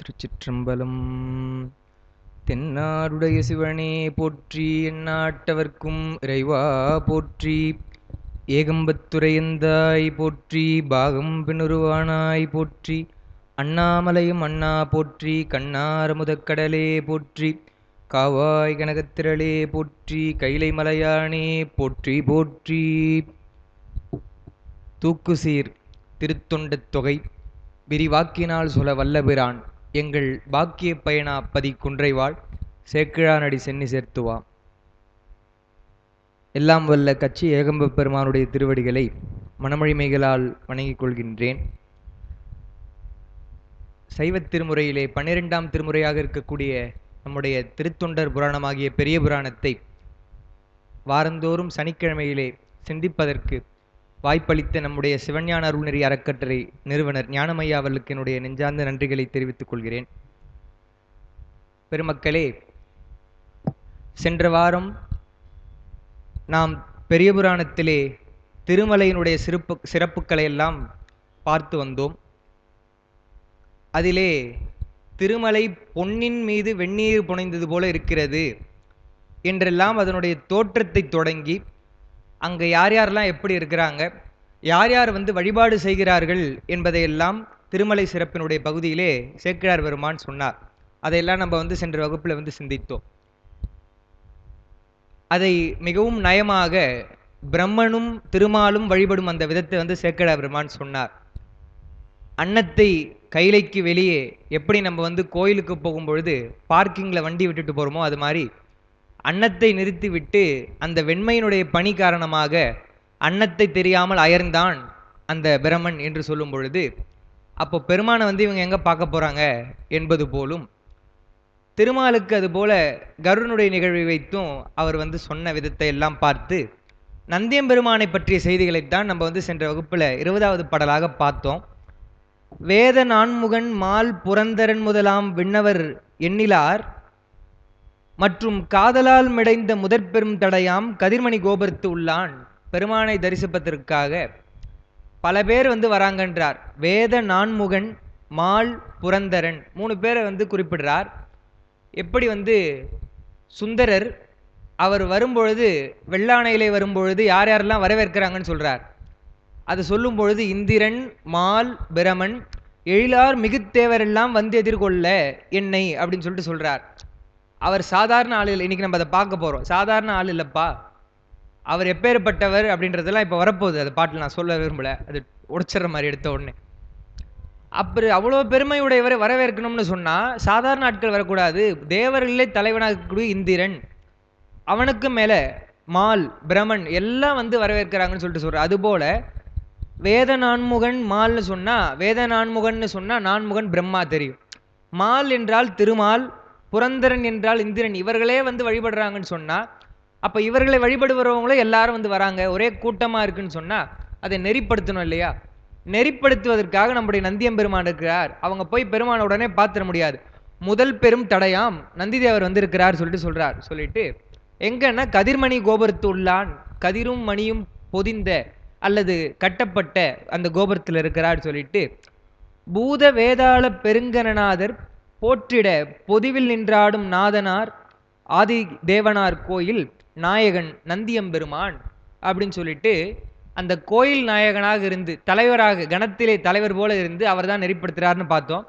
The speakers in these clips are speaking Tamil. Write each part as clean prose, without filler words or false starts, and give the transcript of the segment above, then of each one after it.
திருச்சிற்றம்பலம். தென்னாடுடைய சிவனே போற்றி, எந்நாட்டவர்க்கும் இறைவா போற்றி. ஏகம்பத்துரையந்தாய் போற்றி, பாகம் பின்னுருவானாய் போற்றி. அண்ணாமலையும் அண்ணா போற்றி, கண்ணாரமுதக்கடலே போற்றி. காவாய் கனகத்திரளே போற்றி, கைலை மலையானே போற்றி போற்றி. தூக்குசீர் திருத்தொண்டத் தொகை விரிவாக்கினால் சொல வல்லபிரான், எங்கள் பாக்கிய பயனா பதி குன்றைவாள் சேக்கிழானடி சென்னி சேர்த்துவா. எல்லாம் வல்ல கட்சி ஏகம்ப பெருமானுடைய திருவடிகளை மனமொழிமைகளால் வணங்கிக் கொள்கின்றேன். சைவத் திருமுறையிலே 12ஆம் திருமுறையாக இருக்கக்கூடிய நம்முடைய திருத்தொண்டர் புராணமாகிய பெரிய புராணத்தை வாரந்தோறும் சனிக்கிழமையிலே சிந்திப்பதற்கு வாய்ப்பளித்த நம்முடைய சிவஞான அருள்நெறி அறக்கட்டளை நிறுவனர் ஞானமையா அவர்களுக்கு என்னுடைய நெஞ்சார்ந்த நன்றிகளை தெரிவித்துக் கொள்கிறேன். பெருமக்களே, சென்ற வாரம் நாம் பெரிய புராணத்திலே திருமலையினுடைய சிறப்புக்களை எல்லாம் பார்த்து வந்தோம். அதிலே திருமலை பொன்னின் மீது வெந்நீர் புனைந்தது போல இருக்கிறது என்றெல்லாம் அதனுடைய தோற்றத்தை தொடங்கி அங்கே யார் யாரெல்லாம் எப்படி இருக்கிறாங்க, யார் யார் வழிபாடு செய்கிறார்கள் என்பதையெல்லாம் திருமலை சிறப்பினுடைய பகுதியிலே சேக்கிழார் பெருமான் சொன்னார். அதையெல்லாம் நம்ம சென்ற வகுப்பில் சிந்தித்தோம். அதை மிகவும் நயமாக பிரம்மனும் திருமாலும் வழிபடும் அந்த விதத்தை சேக்கிழார் பெருமான் சொன்னார். அன்னத்தை கைலைக்கு வெளியே எப்படி நம்ம கோயிலுக்கு போகும்பொழுது பார்க்கிங்கில் வண்டி விட்டுட்டு போகிறோமோ, அது மாதிரி அன்னத்தை நிறுத்திவிட்டு அந்த வெண்மையினுடைய பணி காரணமாக அன்னத்தை தெரியாமல் அயர்ந்தான் அந்த பிரமன் என்று சொல்லும் பொழுது, அப்போ பெருமானை இவங்க எங்கே பார்க்க போகிறாங்க என்பது போலும் திருமாலுக்கு அதுபோல கருடனுடைய நிகழ்வை வைத்தும் அவர் சொன்ன விதத்தை எல்லாம் பார்த்து நந்தியம்பெருமானை பற்றிய செய்திகளைத்தான் நம்ம சென்ற வகுப்பில் 20வது பாடலாக பார்த்தோம். வேத நான்முகன் மால் புரந்தரன் முதலாம் விண்ணவர் எண்ணிலார் மற்றும் காதலால் மிடைந்த முதற்பெரும் தடையாம் கதிர்மணி கோபுரத்து உள்ளான். பெருமானை தரிசிப்பதற்காக பல பேர் வராங்கன்றார். வேத நான்முகன் மால் புரந்தரன் 3 பேரை குறிப்பிடுறார். எப்படி சுந்தரர் அவர் வரும்பொழுது வெள்ளாணையிலே வரும்பொழுது யார் யாரெல்லாம் வரவேற்கிறாங்கன்னு சொல்றார். அது சொல்லும் பொழுது இந்திரன் மால் பிரமன் எழிலார் மிகுத்தேவரெல்லாம் எதிர்கொள்ள என்னை அப்படின்னு சொல்றார். அவர் சாதாரண ஆள் இல்லை. இன்னைக்கு நம்ம அதை பார்க்க போறோம். சாதாரண ஆள் இல்லப்பா, அவர் எப்பேற்பட்டவர் அப்படின்றதெல்லாம் இப்போ வரப்போகுது. அது பாட்டில் நான் சொல்ல விரும்பல, அது உடைச்சிட்ற மாதிரி எடுத்த உடனே. அப்புறம் அவ்வளோ பெருமையுடையவரை வரவேற்கணும்னு சொன்னால் சாதாரண ஆட்கள் வரக்கூடாது. தேவர்களே தலைவனாக இருக்கக்கூடிய இந்திரன், அவனுக்கு மேலே மால் பிரமன் எல்லாம் வரவேற்கிறாங்கன்னு சொல்றார். அதுபோல வேத நான்முகன் மால்னு சொன்னால், வேத நான்முகன்னு சொன்னால் நான்முகன் பிரம்மா தெரியும். மால் என்றால் திருமால், புரந்தரன் என்றால் இந்திரன். இவர்களே வழிபடுறாங்கன்னு சொன்னா, அப்ப இவர்களை வழிபடுபவங்களே எல்லாரும் வராங்க, ஒரே கூட்டமா இருக்குன்னு சொன்னா அதை நெறிப்படுத்தணும் இல்லையா? நெறிப்படுத்துவதற்காக நம்முடைய நந்தியம்பெருமான் இருக்கிறார். அவங்க போய் பெருமான உடனே பார்த்துட முடியாது. முதல் பெரும் தடையாம் நந்திதேவர் இருக்கிறார் சொல்றார். சொல்லிட்டு எங்கன்னா கதிர்மணி கோபுரத்து உள்ளான், கதிரும் மணியும் பொதிந்த அல்லது கட்டப்பட்ட அந்த கோபுரத்தில் இருக்கிறார் சொல்லிட்டு, பூத வேதாள பெருங்கணநாதர் போற்றிட பொதிவில் நின்றாடும் நாதனார் ஆதி தேவனார் கோயில் நாயகன் நந்தியம்பெருமான் அப்படின்னு சொல்லிட்டு அந்த கோயில் நாயகனாக இருந்து தலைவராக கணத்திலே தலைவர் போல இருந்து அவர் தான் நெறிப்படுத்துறாருன்னு பார்த்தோம்.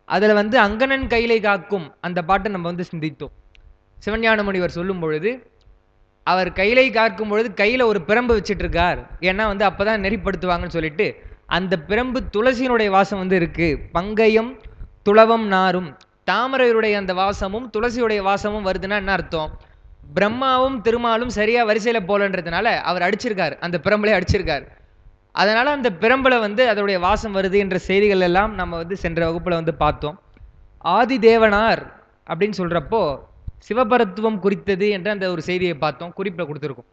அதில் அங்கணன் கையிலை காக்கும் அந்த பாட்டை நம்ம சிந்தித்தோம். சிவஞான முனிவர் சொல்லும் பொழுது அவர் கையிலை காக்கும் பொழுது கையில் ஒரு பிரம்பு வச்சுட்டு இருக்கார். ஏன்னா அப்போதான் நெறிப்படுத்துவாங்கன்னு சொல்லிட்டு அந்த பிரம்பு துளசியினுடைய வாசம் இருக்கு. பங்கயம் துளவம் நாரும், தாமரையுடைய அந்த வாசமும் துளசியுடைய வாசமும் வருதுன்னா என்ன அர்த்தம்? பிரம்மாவும் திருமாலும் சரியா வரிசையில போலன்றதுனால அவர் அடிச்சிருக்கார், அந்த பிரம்பலை அடிச்சிருக்கார். அதனால அந்த பிரம்பல அதோடைய வாசம் வருது என்ற செய்திகள் எல்லாம் நம்ம சென்ற வகுப்புல பார்த்தோம். ஆதி தேவனார் அப்படின்னு சொல்றப்போ சிவபரத்துவம் குறித்தது என்ற அந்த ஒரு செய்தியை பார்த்தோம், குறிப்பில் கொடுத்துருக்கோம்.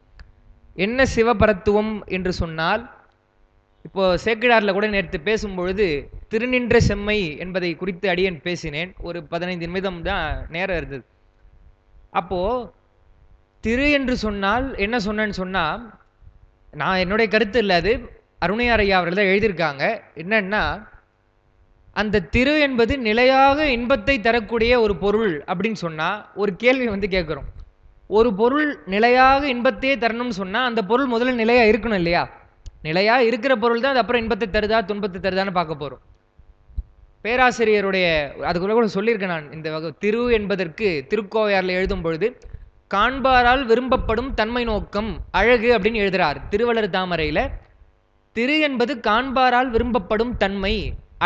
என்ன சிவபரத்துவம் என்று சொன்னால், இப்போ சேக்கிழார்ல கூட நேற்று பேசும்பொழுது திருநின்ற செம்மை என்பதை குறித்து அடியேன் பேசினேன். ஒரு 15 நிமிடம் தான் நேரம் இருந்தது. அப்போ திரு என்று சொன்னால் என்ன சொன்னேன்னு சொன்னா, நான் என்னுடைய கருத்து இல்லை, அது அருணையார் ஐயா அவர்கள் தான் எழுதியிருக்காங்க. என்னன்னா, அந்த திரு என்பது நிலையாக இன்பத்தை தரக்கூடிய ஒரு பொருள் அப்படின்னு சொன்னா ஒரு கேள்வி வந்து கேட்கிறோம். ஒரு பொருள் நிலையாக இன்பத்தையே தரணும்னு சொன்னா அந்த பொருள் முதல்ல நிலையா இருக்கணும் இல்லையா? நிலையா இருக்கிற பொருள் தான் அது அப்புறம் இன்பத்தை தருதா துன்பத்தை தருதான்னு பார்க்க போறோம். பேராசிரியருடைய அதுக்குள்ள கூட சொல்லியிருக்கேன் நான். இந்த வகை திரு என்பதற்கு திருக்கோவையாரில் எழுதும் பொழுது காண்பாரால் விரும்பப்படும் தன்மை நோக்கம் அழகு அப்படின்னு எழுதுறார். திருவள்ளுவர் தாமரையில திரு என்பது காண்பாரால் விரும்பப்படும் தன்மை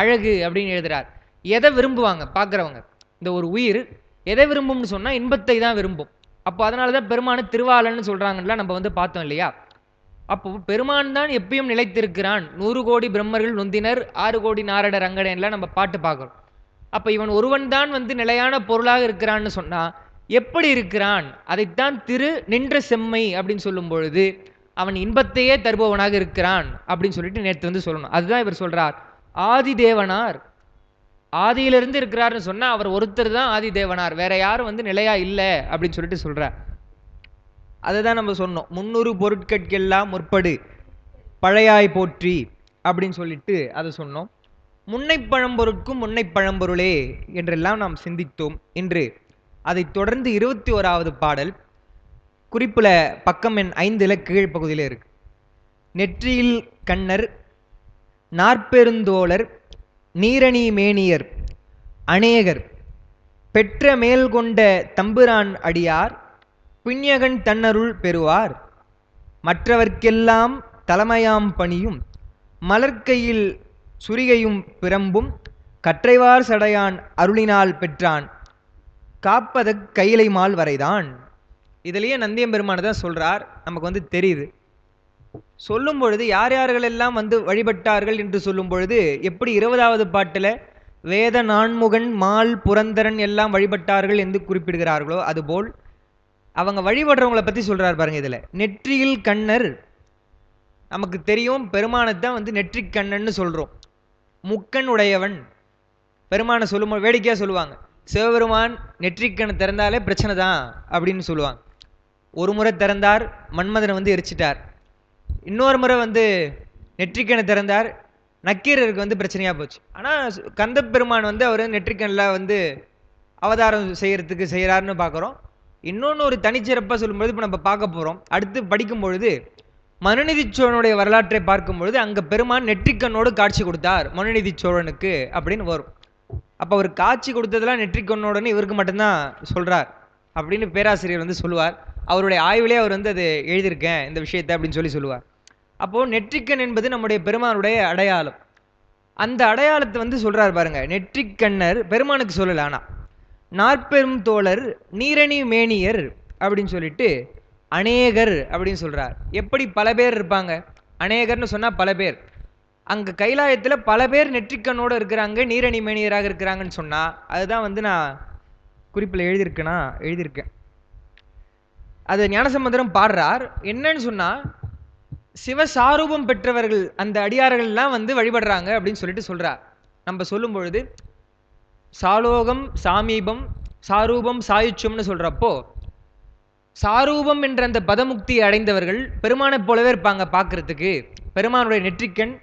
அழகு அப்படின்னு எழுதுறார். எதை விரும்புவாங்க பார்க்குறவங்க? இந்த ஒரு உயிர் எதை விரும்பும்னு சொன்னா இன்பத்தை தான் விரும்பும். அப்போ அதனாலதான் பெருமான திருவாளன்னு சொல்றாங்கல்ல, நம்ம வந்து பார்த்தோம் இல்லையா? அப்போ பெருமான் தான் எப்பயும் நிலைத்திருக்கிறான். 100 கோடி பிரம்மர்கள் நொந்தினர் 6 கோடி நாரடர் அங்கடையெல்லாம் நம்ம பாட்டு பார்க்கிறோம். அப்ப இவன் ஒருவன் தான் வந்து நிலையான பொருளாக இருக்கிறான்னு சொன்னா எப்படி இருக்கிறான்? அதைத்தான் திரு நின்ற செம்மை அப்படின்னு சொல்லும் பொழுது அவன் இன்பத்தையே தருபவனாக இருக்கிறான் அப்படின்னு சொல்லிட்டு நேற்று வந்து சொல்லணும். அதுதான் இவர் சொல்றார். ஆதி தேவனார் ஆதியிலிருந்து இருக்கிறார்னு சொன்னா அவர் ஒருத்தர் தான் ஆதி தேவனார், வேற யாரும் வந்து நிலையா இல்லை அப்படின்னு சொல்லிட்டு சொல்றார். அதுதான் நம்ம சொன்னோம். 300 பொருட்கட்கெல்லாம் முற்படு பழையாய் போற்றி அப்படின்னு சொல்லிட்டு அதை சொன்னோம். முன்னை பழம்பொருட்கும் முன்னை பழம்பொருளே என்றெல்லாம் நாம் சிந்தித்தோம். இன்று அதை தொடர்ந்து 21வது பாடல் குறிப்புல பக்கம் எண் 5 கீழ் பகுதியில் இருக்கு. நெற்றியில் கண்ணர் நாற்பெருந்தோழர் நீரணி மேனியர் அநேகர் பெற்ற மேல் கொண்ட தம்புரான் அடியார் பின்யகன் தன்னருள் பெறுவார் மற்றவர்க்கெல்லாம் தலைமையாம் பணியும் மலர்க்கையில் சுரிகையும் பிரம்பும் கற்றைவார் சடையான் அருளினால் பெற்றான் காப்பத கையிலை மால் வரைதான். இதுலயே நந்தியம்பெருமான் தான் சொல்றார். நமக்கு வந்து தெரியுது. சொல்லும் பொழுது யார் யார்கள் எல்லாம் வந்து வழிபட்டார்கள் என்று சொல்லும் பொழுது எப்படி 20வது பாட்டுல வேத நான்முகன் மால் புரந்தரன் எல்லாம் வழிபட்டார்கள் என்று குறிப்பிடுகிறார்களோ அதுபோல் அவங்க வழிபடுறவங்களை பத்தி சொல்றார் பாருங்க. இதுல நெற்றியில் கண்ணர், நமக்கு தெரியும் பெருமானத்தான் வந்து நெற்றிக் கண்ணன்னு சொல்றோம். முக்கண் உடையவன் பெருமானை சொல்லும் வேடிக்கையா சொல்லுவாங்க. சிவபெருமான் நெற்றிக்கண்ணை திறந்தாலே பிரச்சனை தான் அப்படின்னு சொல்லுவாங்க. ஒரு முறை திறந்தார், மன்மதனை வந்து எரிச்சிட்டார். இன்னொரு முறை வந்து நெற்றிக்கண்ணை திறந்தார், நக்கீரருக்கு வந்து பிரச்சனையா போச்சு. ஆனா கந்த பெருமான் வந்து அவர் நெற்றிக்கண்ணில் வந்து அவதாரம் செய்யறதுக்கு செய்யறாருன்னு பார்க்குறோம். இன்னொன்று ஒரு தனிச்சிறப்பாக சொல்லும்பொழுது இப்போ நம்ம பார்க்க போறோம். அடுத்து படிக்கும் பொழுது மனுநீதி சோழனுடைய வரலாற்றை பார்க்கும் பொழுது அங்க பெருமான் நெற்றிக்கண்ணோடு காட்சி கொடுத்தார் மனுநீதி சோழனுக்கு அப்படின்னு வரும். அப்ப அவர் காட்சி கொடுத்ததெல்லாம் நெற்றிக்கண்ணோடன்னு இவருக்கு மட்டும்தான் சொல்றார் அப்படின்னு பேராசிரியர் வந்து சொல்லுவார். அவருடைய ஆய்விலே அவர் வந்து அது எழுதியிருக்கேன் இந்த விஷயத்தை அப்படின்னு சொல்லுவார். அப்போ நெற்றிக்கண் என்பது நம்முடைய பெருமானுடைய அடையாளம். அந்த அடையாளத்தை வந்து சொல்றார் பாருங்க. நெற்றிக்கண்ணர் பெருமானுக்கு சொல்லல, ஆனா நாற்பெரும் தோழர் நீரணி மேனியர் அப்படின்னு சொல்லிட்டு அநேகர் அப்படின்னு சொல்றார். எப்படி பல பேர் இருப்பாங்க? அநேகர்னு சொன்னா பல பேர். அங்க கைலாயத்துல பல பேர் நெற்றிக்கண்ணோடு இருக்கிறாங்க, நீரணி மேனியராக இருக்கிறாங்கன்னு சொன்னா அதுதான் வந்து நான் குறிப்பில் எழுதியிருக்கேன். அது ஞானசம்பந்தரும் பாடுறார். என்னன்னு சொன்னா சிவசாரூபம் பெற்றவர்கள் அந்த அடியார்கள் எல்லாம் வந்து வழிபடுறாங்க அப்படின்னு சொல்லிட்டு சொல்றார். நம்ம சொல்லும் பொழுது சாலோகம் சாமீபம் சாரூபம் சாயுச்சம்னு சொல்றப்போ சாரூபம் என்ற அந்த பதமுக்தியை அடைந்தவர்கள் பெருமானை போலவே இருப்பாங்க பார்க்கறதுக்கு. பெருமானுடைய நெற்றிக்கண்,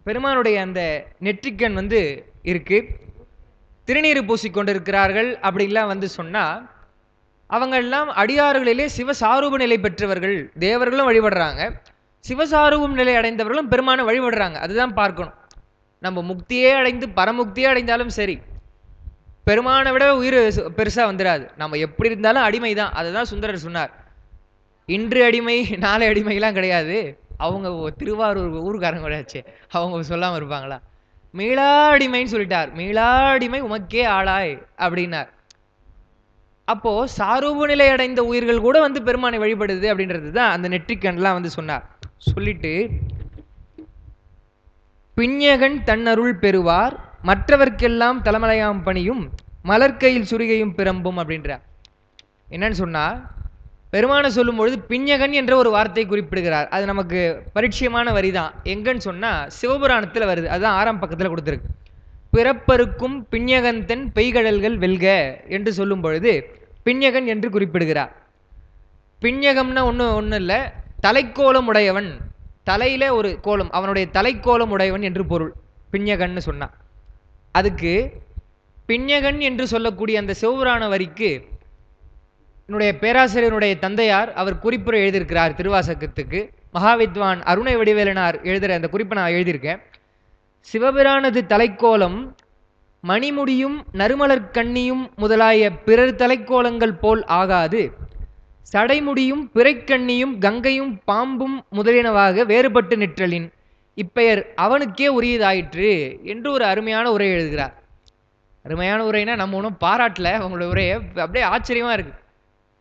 பெருமானுடைய அந்த நெற்றிக்கண் வந்து இருக்கு. திருநீறு பூசிக்கொண்டிருக்கிறார்கள் அப்படின்லாம் வந்து சொன்னா அவங்க எல்லாம் அடியார்களிலே சிவசாரூப நிலை பெற்றவர்கள். தேவர்களும் வழிபடுறாங்க, சிவசாரூபம் நிலை அடைந்தவர்களும் பெருமானை வழிபடுறாங்க. அதுதான் பார்க்கணும். நம்ம முக்தியே அடைந்து பரமுக்தியே அடைந்தாலும் சரி பெருமானை விட உயிர் பெருசா வந்துடாது. நம்ம எப்படி இருந்தாலும் அடிமை தான். அதுதான் சுந்தரர் சொன்னார். இன்று அடிமை நாளை அடிமைலாம் கிடையாது. அவங்க திருவாரூர் ஊருக்காரங்க கிடையாச்சு, அவங்க சொல்லாம இருப்பாங்களா? மீளா அடிமைன்னு சொல்லிட்டார். மீளா அடிமை உமக்கே ஆளாய் அப்படின்னார். அப்போ சாரூப நிலை அடைந்த உயிர்கள் கூட வந்து பெருமானை வழிபடுது அப்படின்றது தான் அந்த நெற்றிக்கண்லாம் வந்து சொன்னார். சொல்லிட்டு பின்யகன் தன்னருள் பெறுவார் மற்றவர்க்கெல்லாம் தலைமலையாம் பணியும் மலர்க்கையில் சுரிகையும் பிரம்பும் அப்படின்றார். என்னன்னு சொன்னா பெருமானை சொல்லும் பொழுது பின்யகன் என்ற ஒரு வார்த்தை குறிப்பிடுகிறார். அது நமக்கு பரிச்சயமான வரிதான். எங்கன்னு சொன்னா சிவபுராணத்துல வருது. அதுதான் 6ஆம் பக்கத்துல கொடுத்திருக்கு. பிறப்பருக்கும் பின்யகந்தன் பெய்கடல்கள் வெல்க என்று சொல்லும் பொழுது பின்யகன் என்று குறிப்பிடுகிறார். பின்யகம்னா ஒன்றும் இல்லை, தலைக்கோலம் உடையவன். தலையில ஒரு கோலம், அவனுடைய தலைக்கோலம் உடையவன் என்று பொருள். பிஞ்ஞகன்னு சொன்னா. அதுக்கு பிஞ்ஞகன் என்று சொல்லக்கூடிய அந்த சிவபுராண வரிக்கு என்னுடைய பேராசிரியருடைய தந்தையார் அவர் குறிப்புரை எழுதியிருக்கிறார் திருவாசகத்துக்கு. மகாவித்வான் அருணை வடிவேலனார் எழுதுகிற அந்த குறிப்பை நான் எழுதியிருக்கேன். சிவபிரானது தலைக்கோலம் மணிமுடியும் நறுமலர் கண்ணியும் முதலாய பிறர் தலைக்கோலங்கள் போல் ஆகாது, சடைமுடியும் பிறைக்கண்ணியும் கங்கையும் பாம்பும் முதலியனவாக வேறுபட்டு நிற்றலின் இப்பெயர் அவனுக்கே உரியதாயிற்று என்று ஒரு அருமையான உரை எழுதுகிறார். அருமையான உரைனா நம்ம ஒன்றும் பாராட்டல, அவங்களுடைய உரையை அப்படியே ஆச்சரியமா இருக்கு.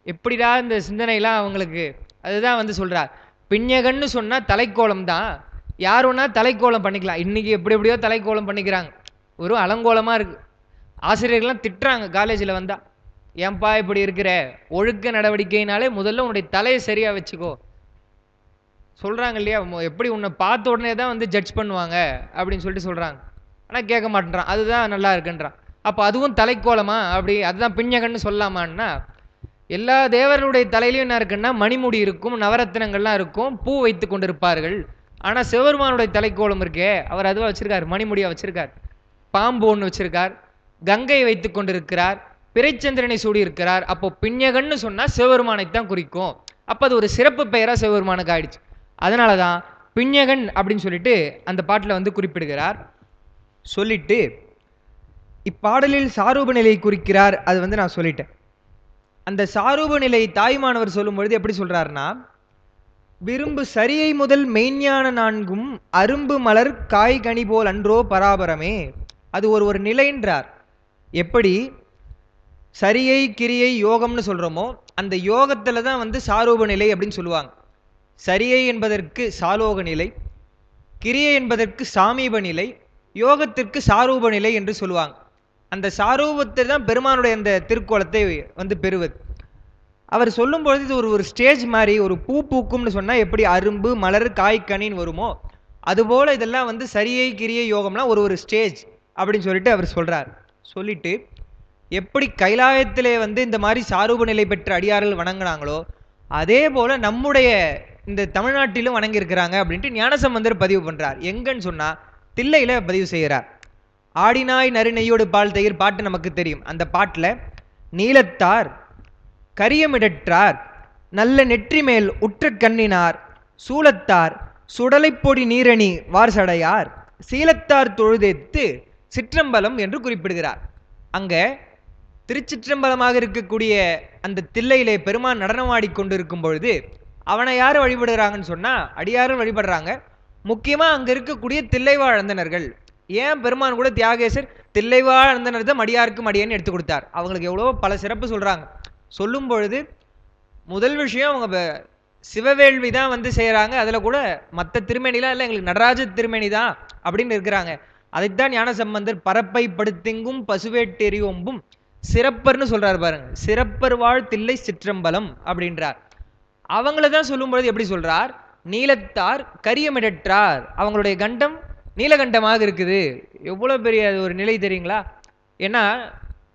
எப்படிடா இந்த சிந்தனைலாம் அவங்களுக்கு, அதுதான் வந்து சொல்றார். பிஞ்ஞகன்னு சொன்னா தலைக்கோலம் தான், யார் ஒன்னா தலைக்கோலம் பண்ணிக்கலாம். இன்னைக்கு எப்படி எப்படியோ தலைக்கோலம் பண்ணிக்கிறாங்க, ஒரு அலங்கோலமா இருக்கு. ஆசிரியர்கள்லாம் திட்டுறாங்க காலேஜில் வந்தா, ஏன்பா இப்படி இருக்கிற, ஒழுக்க நடவடிக்கையினாலே முதல்ல உன்னுடைய தலையை சரியா வச்சுக்கோ சொல்றாங்க இல்லையா. எப்படி உன்னை பார்த்த உடனே தான் வந்து ஜட்ஜ் பண்ணுவாங்க அப்படின்னு சொல்லிட்டு சொல்றாங்க. ஆனா கேட்க மாட்டேன்றான், அதுதான் நல்லா இருக்குன்றான். அப்போ அதுவும் தலைக்கோலமா, அப்படி அதுதான் பிஞ்ஞகன்னு சொல்லலாமான்னா, எல்லா தேவர்களுடைய தலையிலையும் என்ன இருக்குன்னா மணிமுடி இருக்கும், நவரத்தினங்கள்லாம் இருக்கும், பூ வைத்து கொண்டிருப்பார்கள். ஆனா சிவபெருமானுடைய தலைக்கோலம் இருக்கே, அவர் அதுவா வச்சிருக்கார், மணிமுடியா வச்சிருக்கார், பாம்பு ஒன்று வச்சிருக்கார், கங்கை வைத்து கொண்டிருக்கிறார், பிறைச்சந்திரனை சூடி இருக்கிறார். அப்போ பிஞ்ஞகன்னு சொன்னா சிவபெருமானைத்தான் குறிக்கும். அப்போ அது ஒரு சிறப்பு பெயரா சிவபெருமானுக்கு ஆயிடுச்சு. அதனாலதான் பிஞ்ஞகன் அப்படின்னு சொல்லிட்டு அந்த பாட்டில் வந்து குறிப்பிடுகிறார். சொல்லிட்டு இப்பாடலில் சாரூப நிலையை குறிக்கிறார். அது வந்து நான் சொல்லிட்டேன். அந்த சாரூப நிலை தாய்மானவர் சொல்லும் பொழுது எப்படி சொல்றாருன்னா, விரும்பு சரியை முதல் மெய்ஞான நான்கும் அரும்பு மலர் காய் கனி போல் அன்றோ பராபரமே. அது ஒரு நிலைன்றார். எப்படி சரியை கிரியை யோகம்னு சொல்றோமோ அந்த யோகத்துல தான் வந்து சாரூப நிலை அப்படின்னு சொல்லுவாங்க. சரியை என்பதற்கு சாலோக நிலை, கிரியை என்பதற்கு சாமீப நிலை, யோகத்திற்கு சாரூப நிலை என்று சொல்லுவாங்க. அந்த சாரூபத்தை தான் பெருமானுடைய அந்த திருக்கோலத்தை வந்து பெறுவது. அவர் சொல்லும் பொழுது இது ஒரு ஸ்டேஜ் மாதிரி, ஒரு பூ பூக்கும்னு சொன்னா எப்படி அரும்பு மலர் காய் கனின்னு வருமோ அதுபோல இதெல்லாம் வந்து சரியை கிரியை யோகம்லாம் ஒரு ஸ்டேஜ் அப்படின்னு சொல்லிட்டு அவர் சொல்றார். சொல்லிட்டு எப்படி கைலாயத்திலே வந்து இந்த மாதிரி சாரூப நிலை பெற்ற அடியார்கள் வணங்கினாங்களோ அதே போல நம்முடைய இந்த தமிழ்நாட்டிலும் வணங்கி இருக்கிறாங்க அப்படின்ட்டு ஞானசம்பந்தர் பதிவு பண்றார். எங்கன்னு சொன்னா தில்லையில பதிவு செய்கிறார். ஆடினாய் நறுநெய்யோடு பால் தயிர் பாட்டு நமக்கு தெரியும். அந்த பாட்டில் நீலத்தார் கரியமிடற்றார் நல்ல நெற்றி மேல் உற்ற கண்ணினார் சூலத்தார் சுடலை பொடி நீரணி வார்சடையார் சீலத்தார் தொழுதேத்து சிற்றம்பலம் என்று குறிப்பிடுகிறார். அங்க திருச்சிற்றம்பலமாக இருக்கக்கூடிய அந்த தில்லையிலே பெருமான் நடனமாடி கொண்டிருக்கும் பொழுது அவனை யார் வழிபடுகிறாங்கன்னு சொன்னா அடியாரும் வழிபடுறாங்க. முக்கியமா அங்க இருக்கக்கூடிய தில்லைவாழ் அந்தணர்கள். ஏன் பெருமான் கூட தியாகேசர் தில்லைவாழ் அந்தனர் தான் மடியாருக்கு மடியன்னு எடுத்து கொடுத்தார். அவங்களுக்கு எவ்வளோ பல சிறப்பு சொல்றாங்க. சொல்லும் பொழுது முதல் விஷயம் அவங்க சிவவேள்வி தான் வந்து செய்யறாங்க. அதுல கூட மற்ற திருமேனிலாம் இல்லை, எங்களுக்கு நடராஜ திருமேனி தான் அப்படின்னு இருக்கிறாங்க. அதைத்தான் ஞான சம்பந்தர் பரப்பை படுத்திங்கும் பசுவேட்டெரியோம்பும் சிறப்பர்னு சொல்றாரு பாருங்க. சிறப்பர் வாழ் தில்லை சிற்றம்பலம் அப்படின்றார். அவங்கள தான் சொல்லும் பொழுது எப்படி சொல்றார், நீலத்தார் கரியமிடற்றார், அவங்களுடைய கண்டம் நீலகண்டமாக இருக்குது. எவ்வளவு பெரிய ஒரு நிலை தெரியுங்களா. ஏன்னா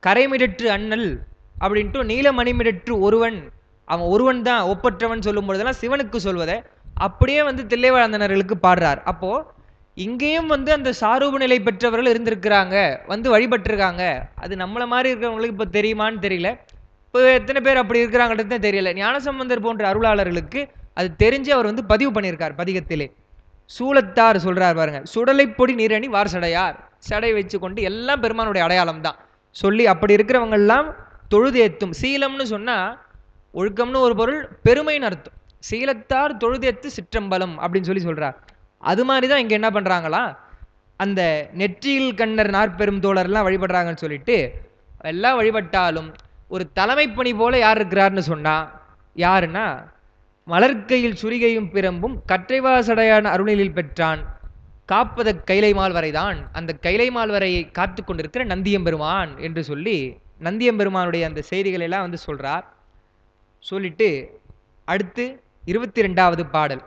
கரைமிடற்று அண்ணல் அப்படின்ட்டு நீலமணிமிடற்று ஒருவன், அவன் ஒருவன் தான் ஒப்பற்றவன் சொல்லும் பொழுதெல்லாம் சிவனுக்கு சொல்வதை அப்படியே வந்து தில்லைவாழ்ந்தனர்களுக்கு பாடுறார். அப்போ இங்கேயும் வந்து அந்த சாரூப நிலை பெற்றவர்கள் இருந்திருக்கிறாங்க, வந்து வழிபட்டிருக்காங்க. அது நம்மளை மாதிரி இருக்கிறவங்களுக்கு இப்போ தெரியுமான்னு தெரியல. இப்போ எத்தனை பேர் அப்படி இருக்கிறாங்கன்றது தெரியல. ஞானசம்பந்தர் போன்ற அருளாளர்களுக்கு அது தெரிஞ்சு அவர் வந்து பதிவு பண்ணியிருக்கார் பதிகத்திலே. சூலத்தார் சொல்றார் பாருங்க, சுடலை பொடி நீரணி வார்சடையார், சடை வச்சு கொண்டு எல்லாம் பெருமானுடைய அடையாளம் தான் சொல்லி அப்படி இருக்கிறவங்க எல்லாம் தொழுதேத்தும். சீலம்னு சொன்னா ஒழுக்கம்னு ஒரு பொருள், பெருமைன்னு அர்த்தம். சீலத்தார் தொழுதேத்து சிற்றம்பலம் அப்படின்னு சொல்லி சொல்றார். அது மாதிரிதான் இங்க என்ன பண்றாங்களா, அந்த நெற்றியில் கண்ணர் நாற்பெரும் தோழர்லாம் வழிபடுறாங்கன்னு சொல்லிட்டு எல்லாம் வழிபட்டாலும் ஒரு தலைமை பணி போல யார் இருக்கிறார்னு சொன்னா யாருன்னா மலர்க்கையில் சுரிகையும் பிரம்பும் கற்றைவாசடையான அருணிலில் பெற்றான் காப்பத கைலை மால்வரைதான், அந்த கைலை மால்வரையை காத்து கொண்டிருக்கிற நந்தியம்பெருமான் என்று சொல்லி நந்தியம்பெருமானுடைய அந்த செய்திகளை எல்லாம் வந்து சொல்றார். சொல்லிட்டு அடுத்து 22வது பாடல்.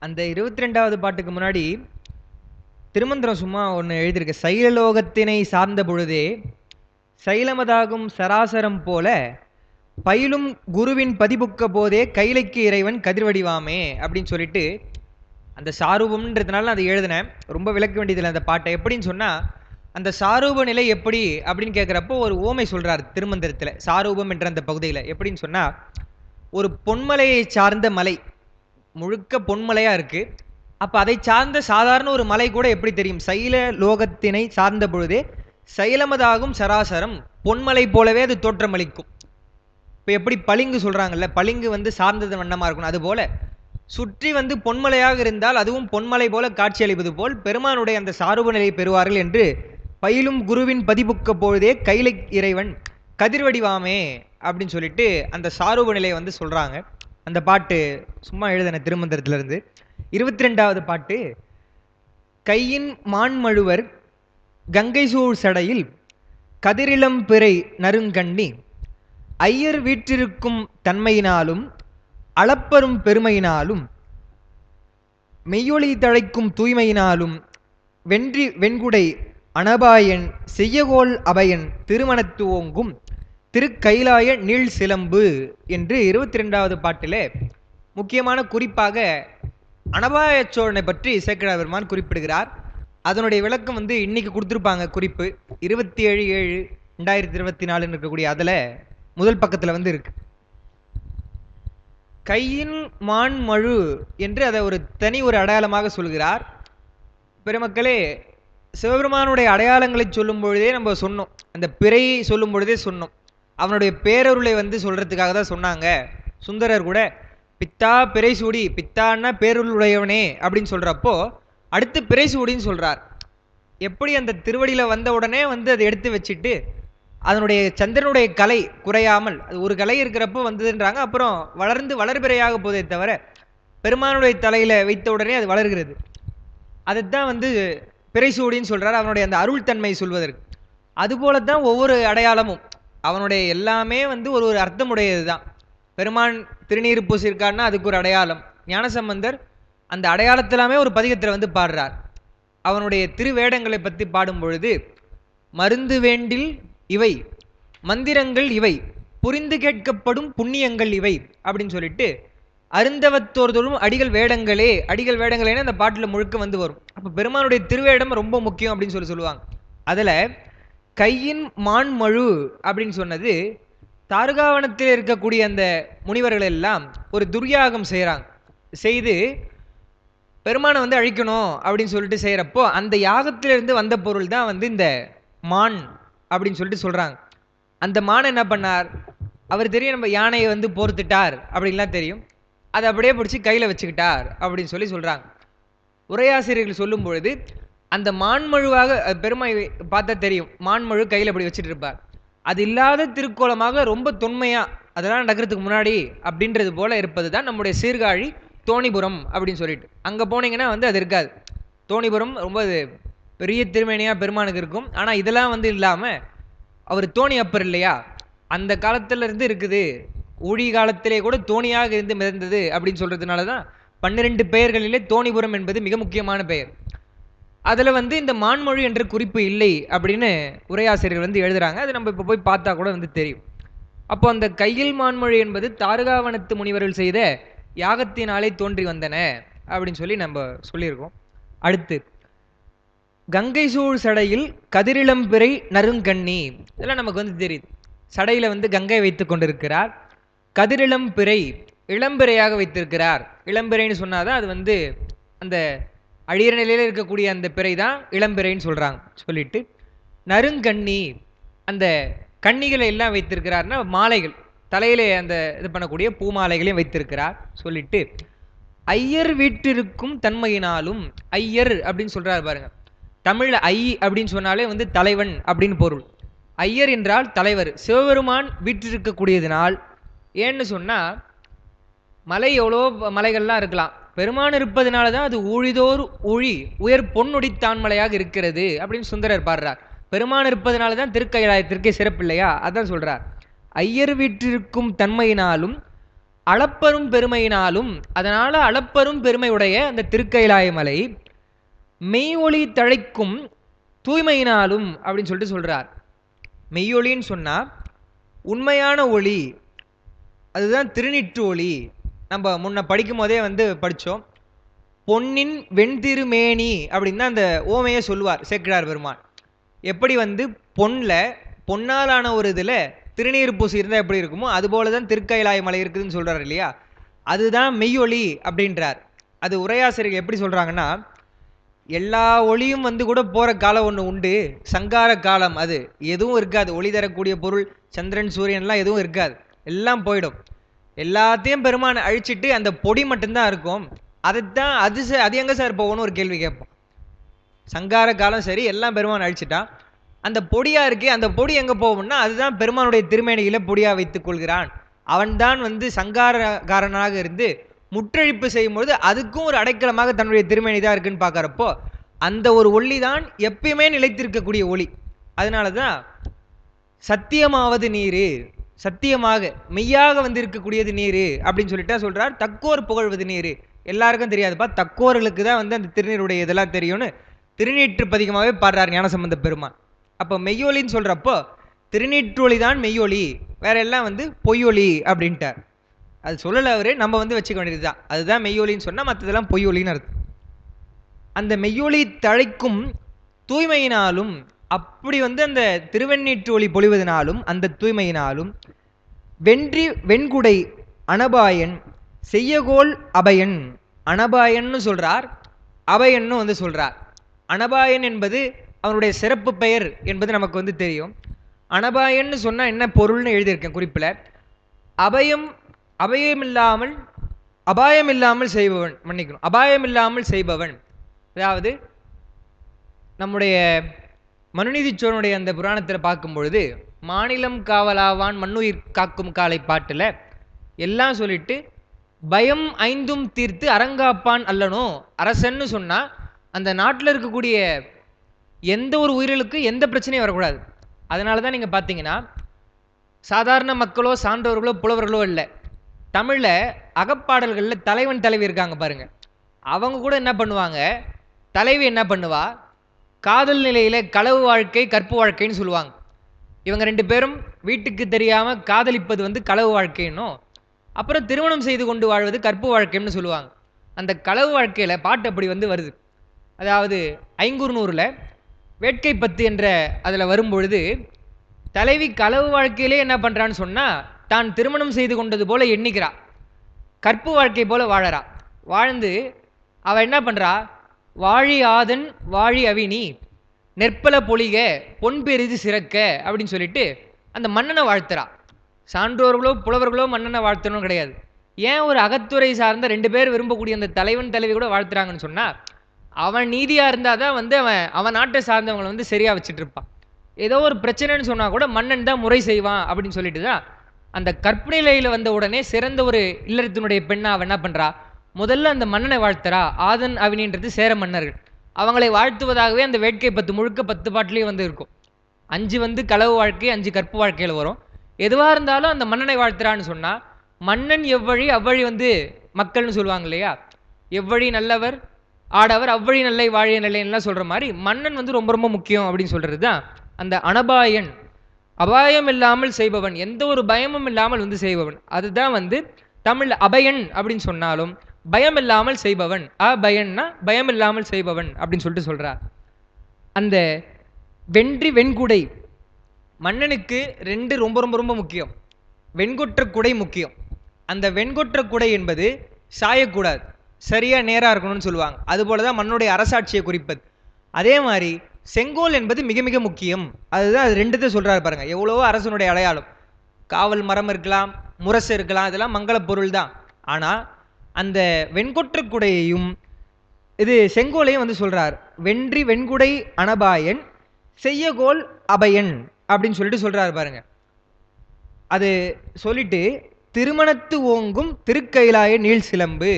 அந்த 22வது பாட்டுக்கு முன்னாடி திருமந்திரம் சும்மா ஒன்று எழுதியிருக்கு. சைலலோகத்தினை சார்ந்த பொழுதே சைலமதாகும் சராசரம் போல பயிலும் குருவின் பதிபுக்க போதே கைலைக்கு இறைவன் கதிர்வடிவாமே அப்படின்னு சொல்லிட்டு அந்த சாரூபம்ன்றதுனால அதை எழுதினேன். ரொம்ப விளக்க வேண்டியதில்லை அந்த பாட்டை. எப்படின்னு சொன்னா, அந்த சாரூப நிலை எப்படி அப்படின்னு கேட்குறப்போ ஒரு ஓமை சொல்றார் திருமந்திரத்தில். சாரூபம் என்ற அந்த பகுதியில் எப்படின்னு சொன்னா, ஒரு பொன்மலையை சார்ந்த மலை முழுக்க பொன்மலையா இருக்கு. அப்ப அதை சார்ந்த சாதாரண ஒரு மலை கூட எப்படி தெரியும்? சைல லோகத்தினை சார்ந்த பொழுதே சைலமதாகும் சராசரம் பொன்மலை போலவே அது தோற்றமளிக்கும். இப்ப எப்படி பளிங்கு சொல்றாங்கல்ல, பளிங்கு வந்து சார்ந்தது வண்ணமா இருக்கணும், அது போல சுற்றி வந்து பொன்மலையாக இருந்தால் அதுவும் பொன்மலை போல காட்சி அளிப்பது போல் பெருமானுடைய அந்த சாரூப நிலையை பெறுவார்கள் என்று பயிலும் குருவின் பதிபுக்க பொழுதே கைலை இறைவன் கதிர்வடிவாமே அப்படின்னு சொல்லிட்டு அந்த சாரூப நிலையை வந்து சொல்றாங்க. அந்த பாட்டு சும்மா எழுதின திருமந்திரத்திலிருந்து. 22வது பாட்டு, கையின் மான்மழுவர் கங்கை சூழ் சடையில் கதிரிளம் பிறை நறுங்கண்ணி ஐயர் வீற்றிருக்கும் தன்மையினாலும் அளப்பரும் பெருமையினாலும் மெய்யொளி தழைக்கும் தூய்மையினாலும் வென்றி வெண்குடை அனபாயன் செய்யகோல் அபயன் திருமணத்து ஓங்கும் திருக்கைலாய நீள் சிலம்பு என்று 22வது பாட்டிலே முக்கியமான குறிப்பாக அனபாய சோழனை பற்றி சேக்கிழார் பெருமான் குறிப்பிடுகிறார். அதனுடைய விளக்கம் வந்து இன்னைக்கு கொடுத்துருப்பாங்க. குறிப்பு 27/7/2024 இருக்கக்கூடிய அதில் முதல் பக்கத்தில் வந்து இருக்கு. கையின் மான் மழு என்று அதை ஒரு தனி ஒரு அடையாளமாக சொல்கிறார். பெருமக்களே, சிவபெருமானுடைய அடையாளங்களை சொல்லும் பொழுதே நம்ம சொன்னோம், அந்த பிறையை சொல்லும் பொழுதே சொன்னோம், அவனுடைய பேரருளை வந்து சொல்றதுக்காக தான் சொன்னாங்க. சுந்தரர் கூட பித்தா பிறை சூடி, பித்தான்னா பேருளுடையவனே அப்படின்னு சொல்றப்போ அடுத்து பிறை சூடின்னு சொல்றார். எப்படி அந்த திருவடியில வந்த உடனே வந்து அதை எடுத்து வச்சுட்டு அதனுடைய சந்திரனுடைய கலை குறையாமல், அது ஒரு கலை இருக்கிறப்போ வந்ததுன்றாங்க, அப்புறம் வளர்ந்து வளர்பிறையாக போதே தவிர பெருமானுடைய தலையில வைத்த உடனே அது வளர்கிறது. அதுதான் வந்து பிறைசூடின்னு சொல்றாரு, அவனுடைய அந்த அருள் தன்மை சொல்வதற்கு. அதுபோலத்தான் ஒவ்வொரு அடையாளமும் அவனுடைய எல்லாமே வந்து ஒரு ஒரு அர்த்தமுடையது தான். பெருமான் திருநீர் பூசிருக்காருன்னா அதுக்கு ஒரு அடையாளம். ஞானசம்பந்தர் அந்த அடையாளத்திலாமே ஒரு பதிகத்தில் வந்து பாடுறார். அவனுடைய திருவேடங்களை பற்றி பாடும் பொழுது, மருந்து வேண்டில் இவை மந்திரங்கள் இவை புரிந்து கேட்கப்படும் புண்ணியங்கள் இவை அப்படின்னு சொல்லிட்டு அருந்தவத்தோர்தலும் அடிகள் வேடங்களே, அடிகள் வேடங்களேன்னு அந்த பாட்டில் முழுக்க வந்து வரும். அப்போ பெருமானுடைய திருவேடம் ரொம்ப முக்கியம் அப்படின்னு சொல்லுவாங்க. அதில் கையின் மான் மழு அப்படின்னு சொன்னது, தாருகாவனத்தில் இருக்கக்கூடிய அந்த முனிவர்கள் எல்லாம் ஒரு துர்யாகம் செய்கிறாங்க. செய்து பெருமானை வந்து அழிக்கணும் அப்படின்னு சொல்லிட்டு செய்கிறப்போ அந்த யாகத்திலிருந்து வந்த பொருள் தான் வந்து இந்த மான் அப்படின்னு சொல்லிட்டு சொல்கிறாங்க. அந்த மான் என்ன பண்ணார்? அவர் தெரியும், நம்ம யானையை வந்து போர்த்துட்டார் அப்படின்லாம் தெரியும், அதை அப்படியே பிடிச்சி கையில் வச்சுக்கிட்டார் அப்படின்னு சொல்லி சொல்கிறாங்க. உரையாசிரியர்கள் சொல்லும் பொழுது அந்த மான்மழுவாக பெருமை பார்த்தா தெரியும், மான்மழு கையில் அப்படி வச்சுட்டு இருப்பார். அது இல்லாத திருக்கோலமாக ரொம்ப தொன்மையாக அதெல்லாம் நடக்கிறதுக்கு முன்னாடி அப்படின்றது போல இருப்பது தான் நம்முடைய சீர்காழி தோணிபுரம் அப்படின்னு சொல்லிட்டு. அங்கே போனீங்கன்னா வந்து அது இருக்காது. தோணிபுரம் ரொம்ப பெரிய திருமேனியாக பெருமானுக்கு இருக்கும். ஆனால் இதெல்லாம் வந்து இல்லாமல் அவர் தோணி அப்பர் இல்லையா, அந்த காலத்துல இருந்து இருக்குது. ஊழி காலத்திலே கூட தோணியாக இருந்து மிதந்தது அப்படின்னு சொல்றதுனால தான் 12 பெயர்களிலே தோணிபுரம் என்பது மிக முக்கியமான பெயர். அதில் வந்து இந்த மான்மொழி என்ற குறிப்பு இல்லை அப்படின்னு உரையாசிரியர் வந்து எழுதுறாங்க. அது நம்ம இப்போ போய் பார்த்தா கூட வந்து தெரியும். அப்போ அந்த கையில் மான்மொழி என்பது தாருகாவனத்து முனிவர்கள் செய்த யாகத்தினாலே தோன்றி வந்தன அப்படின்னு சொல்லி நம்ம சொல்லியிருக்கோம். அடுத்து கங்கை சூழ் சடையில் கதிரிளம்பிறை நறுங்கண்ணி, இதெல்லாம் நமக்கு வந்து தெரியுது. சடையில வந்து கங்கை வைத்து கொண்டிருக்கிறார், கதிரிளம் பிறை இளம்பிறையாக வைத்திருக்கிறார். இளம்பிறைன்னு சொன்னாதான் அது வந்து அந்த அழியிற நிலையில இருக்கக்கூடிய அந்த பிறை தான் இளம்பிறைன்னு சொல்றாங்க. சொல்லிட்டு நறுங்கண்ணி, அந்த கண்ணிகளை எல்லாம் வைத்திருக்கிறார்னா மாலைகள், தலையிலே அந்த இது பண்ணக்கூடிய பூமாலைகளையும் வைத்திருக்கிறார். சொல்லிட்டு ஐயர் வீட்டிற்கும் தன்மையினாலும், ஐயர் அப்படின்னு சொல்றாரு பாருங்க. தமிழ்ல ஐ அப்படின்னு சொன்னாலே வந்து தலைவன் அப்படின்னு பொருள். ஐயர் என்றால் தலைவர். சிவபெருமான் வீற்றிருக்கக்கூடியதுனால், ஏன்னு சொன்னா மலை எவ்வளோ மலைகள்லாம் இருக்கலாம், பெருமான் இருப்பதனால தான் அது ஊழிதோர் ஊழி உயர் பொன்னுடித்தான் மலையாக இருக்கிறது அப்படின்னு சுந்தரர் பாடுறார். பெருமான் இருப்பதனால தான் திருக்கைலாயத்திற்கே சிறப்பு இல்லையா, அதான் சொல்றார். ஐயர் வீற்றிருக்கும் தன்மையினாலும் அளப்பரும் பெருமையினாலும், அதனால அளப்பரும் பெருமையுடைய அந்த திருக்கைலாய மலை மெய்யொளி தழைக்கும் தூய்மையினாலும் அப்படின்னு சொல்லிட்டு சொல்றார். மெய்யொளின்னு சொன்னா உண்மையான ஒளி, அதுதான் திருநீற்று ஒளி. நம்ம முன்ன படிக்கும் போதே வந்து படித்தோம். பொன்னின் வெண்திருமேனி அப்படின்னு தான் அந்த ஓமையை சொல்லுவார் சேக்கிழார் பெருமான். எப்படி வந்து பொன்னாலான ஒரு இதில் திருநீர் பூசி இருந்தால் எப்படி இருக்குமோ அதுபோல தான் திருக்கைலாய மலை இருக்குதுன்னு சொல்கிறார் இல்லையா, அதுதான் மெய்யொளி அப்படின்றார். அது உரையாசிரியர் எப்படி சொல்கிறாங்கன்னா, எல்லா ஒளியும் வந்து கூட போகிற காலம் ஒன்று உண்டு, சங்கார காலம். அது எதுவும் இருக்காது, ஒளி தரக்கூடிய பொருள் சந்திரன் சூரியன்லாம் எதுவும் இருக்காது, எல்லாம் போயிடும். எல்லாத்தையும் பெருமான் அழிச்சிட்டு அந்த பொடி மட்டும்தான் இருக்கும். அதைத்தான் அது எங்கே சார் போகணும்னு ஒரு கேள்வி கேட்போம். சங்கார காலம் சரி, எல்லாம் பெருமான் அழிச்சிட்டான், அந்த பொடியா இருக்கே, அந்த பொடி எங்கே போகும்னா அதுதான் பெருமானுடைய திருமேனியில பொடியா வைத்துக் கொள்கிறான். அவன்தான் வந்து சங்காரகாரனாக இருந்து முற்றழிப்பு செய்யும்போது அதுக்கும் ஒரு அடைக்கலமாக தன்னுடைய திருமேனி தான் இருக்குன்னு பார்க்குறப்போ அந்த ஒரு ஒளி தான் எப்பயுமே நிலைத்திருக்கக்கூடிய ஒளி. அதனால தான் சத்தியமாவது நீரு, சத்தியமாக மெய்யாக வந்து இருக்கக்கூடியது நீரு அப்படின்னு சொல்லிட்டா சொல்றார். தக்கோர் புகழ்வது நீரு, எல்லாருக்கும் தெரியாதுப்பா, தக்கோர்களுக்கு தான் வந்து அந்த திருநீருடைய இதெல்லாம் தெரியும்னு திருநீற்று பதிகமாகவே பாடுறார் ஞானசம்பந்த பெருமான். அப்போ மெய்யொலின்னு சொல்றப்போ திருநீற்றொளி தான் மெய்யொலி, வேற எல்லாம் வந்து பொய்யொலி அப்படின்ட்டார். அது சொல்லலை அவரு, நம்ம வந்து வச்சுக்க வேண்டியது தான். அதுதான் மெய்யொலின்னு சொன்னால் மற்றதெல்லாம் பொய்யொலின்னு அர்த்தம். அந்த மெய்யொலி தழைக்கும் தூய்மையினாலும், அப்படி வந்து அந்த திருவெண்ணீற்று ஒளி பொழிவதனாலும் அந்த தூய்மையினாலும் வெண்குடை அனபாயன் செய்யகோல் அபயன், அனபாயன்னு சொல்றார், அபயன்னு வந்து சொல்றார். அனபாயன் என்பது அவனுடைய சிறப்பு பெயர் என்பது நமக்கு வந்து தெரியும். அனபாயன்னு சொன்னா என்ன பொருள்னு எழுதியிருக்கேன் குறிப்பில். அபயமில்லாமல் அபாயமில்லாமல் செய்பவன், மன்னிக்கணும், அபாயமில்லாமல் செய்பவன். அதாவது நம்முடைய மனுநீதி சோழனுடைய அந்த புராணத்தில் பார்க்கும் பொழுது மாநிலம் காவலாவான் மண்ணுயிர் காக்கும் காலை பாட்டில் எல்லாம் சொல்லிட்டு பயம் ஐந்தும் தீர்த்து அரங்காப்பான் அல்லனோ அரசன்னு சொன்னா அந்த நாட்டில் இருக்கக்கூடிய எந்த ஒரு உயிர்களுக்கு எந்த பிரச்சனையும் வரக்கூடாது. அதனால தான் நீங்கள் பார்த்தீங்கன்னா சாதாரண மக்களோ சான்றவர்களோ புலவர்களோ இல்லை, தமிழில் அகப்பாடல்களில் தலைவன் தலைவி இருக்காங்க பாருங்க, அவங்க கூட என்ன பண்ணுவாங்க, தலைவி என்ன பண்ணுவா, காதல் நிலையில் களவு வாழ்க்கை கற்பு வாழ்க்கைன்னு சொல்லுவாங்க. இவங்க ரெண்டு பேரும் வீட்டுக்கு தெரியாமல் காதலிப்பது வந்து களவு வாழ்க்கைன்னும், அப்புறம் திருமணம் செய்து கொண்டு வாழ்வது கற்பு வாழ்க்கைன்னு சொல்லுவாங்க. அந்த களவு வாழ்க்கையில் பாட்டு அப்படி வந்து வருது. அதாவது ஐங்குறுநூறில் வேட்கை பத்து என்ற அதில் வரும்பொழுது தலைவி களவு வாழ்க்கையிலே என்ன பண்ணுறான்னு சொன்னால் தான் திருமணம் செய்து கொண்டது போல எண்ணிக்கிறா, கற்பு வாழ்க்கை போல வாழறா. வாழ்ந்து அவள் என்ன பண்ணுறா, வாழி ஆதன் வாழி அவினி நெற்பல பொலிக பொன் பெரிது சிறக்க அப்படின்னு சொல்லிட்டு அந்த மன்னனை வாழ்த்துறா. சான்றோர்களோ புலவர்களோ மன்னனை வாழ்த்தணும் கிடையாது. ஏன் ஒரு அகத்துறை சார்ந்த ரெண்டு பேர் விரும்பக்கூடிய அந்த தலைவன் தலைவி கூட வாழ்த்துறாங்கன்னு சொன்னால் அவன் நீதியாக இருந்தால் தான் வந்து அவன் நாட்டை சார்ந்தவங்களை வந்து சரியாக வச்சுட்டு இருப்பான். ஏதோ ஒரு பிரச்சனைன்னு சொன்னால் கூட மன்னன் தான் முறை செய்வான் அப்படின்னு சொல்லிட்டு தான் அந்த கற்பனையில வந்த உடனே சிறந்த ஒரு இல்லறத்தினுடைய பெண்ணா அவன் என்ன பண்ணுறா, முதல்ல அந்த மன்னனை வாழ்த்துறா. ஆதன் அவினின்றது சேர மன்னர்கள், அவங்களை வாழ்த்துவதாகவே அந்த வேட்கை பத்து முழுக்க 10 பாட்டிலேயே வந்து இருக்கும். 5 வந்து களவு வாழ்க்கை, 5 கற்பு வாழ்க்கையில் வரும். எதுவாக இருந்தாலும் அந்த மன்னனை வாழ்த்துறான்னு சொன்னால் மன்னன் எவ்வழி அவ்வழி வந்து மக்கள்னு சொல்லுவாங்க இல்லையா, எவ்வழி நல்லவர் ஆடவர் அவ்வழி நல்லை வாழிய நிலையெல்லாம் சொல்கிற மாதிரி மன்னன் வந்து ரொம்ப ரொம்ப முக்கியம் அப்படின்னு சொல்கிறது தான் அந்த அனபாயன். அபாயம் இல்லாமல் செய்பவன், எந்த ஒரு பயமும் இல்லாமல் வந்து செய்பவன், அதுதான் வந்து தமிழ் அபயன் அப்படின்னு சொன்னாலும் பயம் இல்லாமல் செய்பவன், அபயன்னா பயம் இல்லாமல் செய்பவன் அப்படின்னு சொல்லிட்டு சொல்கிறார். அந்த வெண்குடை மன்னனுக்கு 2 ரொம்ப ரொம்ப ரொம்ப முக்கியம். வெண்கொற்ற குடை முக்கியம். அந்த வெண்கொற்ற குடை என்பது சாயக்கூடாது, சரியாக நேராக இருக்கணும்னு சொல்லுவாங்க. அதுபோல தான் மன்னுடைய அரசாட்சியை குறிப்பது. அதே மாதிரி செங்கோல் என்பது மிக மிக முக்கியம். அதுதான் அது 2த்தை சொல்கிறாரு பாருங்க. எவ்வளவோ அரசனுடைய அடையாளம், காவல் மரம் இருக்கலாம், முரசு இருக்கலாம், இதெல்லாம் மங்கள பொருள் தான். ஆனால் அந்த வெண்கொற்ற குடையையும் இது செங்கோலையும் வந்து சொல்கிறார். வெண்குடை அனபாயன் செய்யகோல் அபயன் அப்படின்னு சொல்லிட்டு சொல்கிறாரு பாருங்க. அது சொல்லிட்டு திருமணத்து ஓங்கும் திருக்கைலாய நீள் சிலம்பு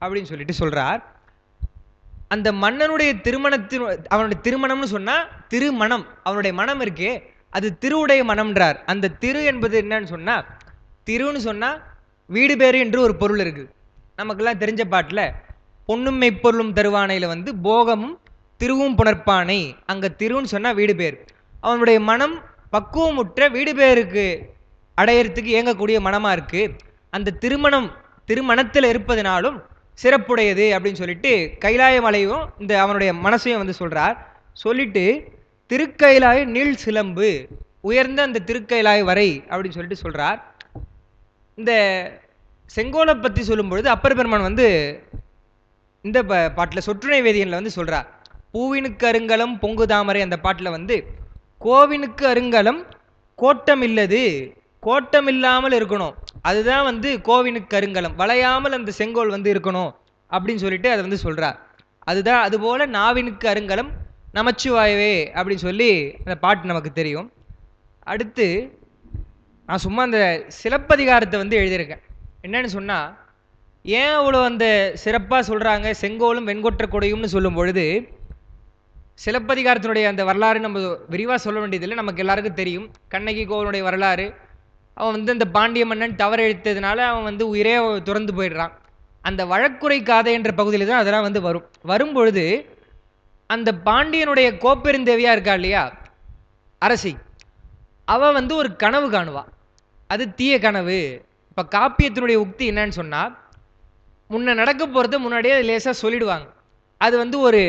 அப்படின்னு சொல்லிட்டு சொல்றார். அந்த மன்னனுடைய அவனுடைய திருமணம்னு சொன்னா திருமணம், அவனுடைய மனம் இருக்கே அது திருவுடைய மனம்ன்றார். அந்த திரு என்பது என்னன்னு சொன்னா, திருன்னு சொன்னா வீடு பேரு என்று ஒரு பொருள் இருக்கு. நமக்கெல்லாம் தெரிஞ்ச பாட்டுல பொன்னும் மெய்ப்பொருளும் தருவானையில வந்து போகமும் திருவும் புணர்ப்பானை, அங்க திருன்னு சொன்னா வீடு பேர். அவனுடைய மனம் பக்குவமுற்ற வீடு பேருக்கு அடையறதுக்கு இயங்கக்கூடிய மனமா இருக்கு. அந்த திருமணத்தில் இருப்பதனாலும் சிறப்புடையது அப்படின்னு சொல்லிட்டு கைலாய மலையும் இந்த அவனுடைய மனசையும் வந்து சொல்றார். சொல்லிட்டு திருக்கைலாய நீள் சிலம்பு, உயர்ந்த அந்த திருக்கைலாய வரை அப்படின்னு சொல்லிட்டு சொல்றார். இந்த செங்கோலை பத்தி சொல்லும் பொழுது அப்பர் பெருமான் வந்து இந்த பாட்டில் சொற்றுணை வேதியன்ல வந்து சொல்றார். பூவினுக்கு அருங்கலம் பொங்கு தாமரை அந்த பாட்டில் வந்து கோவினுக்கு அருங்கலம் கோட்டம் இல்லது, கோட்டம் இல்லாமல் இருக்கணும், அதுதான் வந்து கோவினுக்கு அருங்கலம், வளையாமல் அந்த செங்கோல் வந்து இருக்கணும் அப்படின்னு சொல்லிட்டு அதை வந்து சொல்றார். அதுதான் அதுபோல நாவினுக்கு அருங்கலம் நமச்சிவாயவே அப்படின்னு சொல்லி அந்த பாட்டு நமக்கு தெரியும். அடுத்து நான் சும்மா அந்த சிலப்பதிகாரத்தை வந்து எழுதியிருக்கேன். என்னன்னு சொன்னா, ஏன் அவ்வளோ அந்த சிறப்பாக சொல்றாங்க செங்கோலும் வெண்கொற்ற கொடையும்னு சொல்லும் பொழுது, சிலப்பதிகாரத்தினுடைய அந்த வரலாறு நம்ம விரிவாக சொல்ல வேண்டியதில்லை, நமக்கு எல்லாருக்கும் தெரியும். கண்ணகி கோவனுடைய வரலாறு, அவன் வந்து அந்த பாண்டிய மன்னன் தவறு எழுத்ததுனால அவன் வந்து உயிரே துறந்து போயிடுறான். அந்த வழக்குரை காதை என்ற பகுதியில் தான் அதெல்லாம் வந்து வரும்பொழுது அந்த பாண்டியனுடைய கோப்பெருந்தேவியா இருக்கா இல்லையா அரசி, அவ வந்து ஒரு கனவு காணுவா. அது தீய கனவு. இப்போ காப்பியத்தினுடைய உக்தி என்னன்னு சொன்னா, முன்ன நடக்க போகிறத முன்னாடியே லேசாக சொல்லிடுவாங்க. அது வந்து ஒரு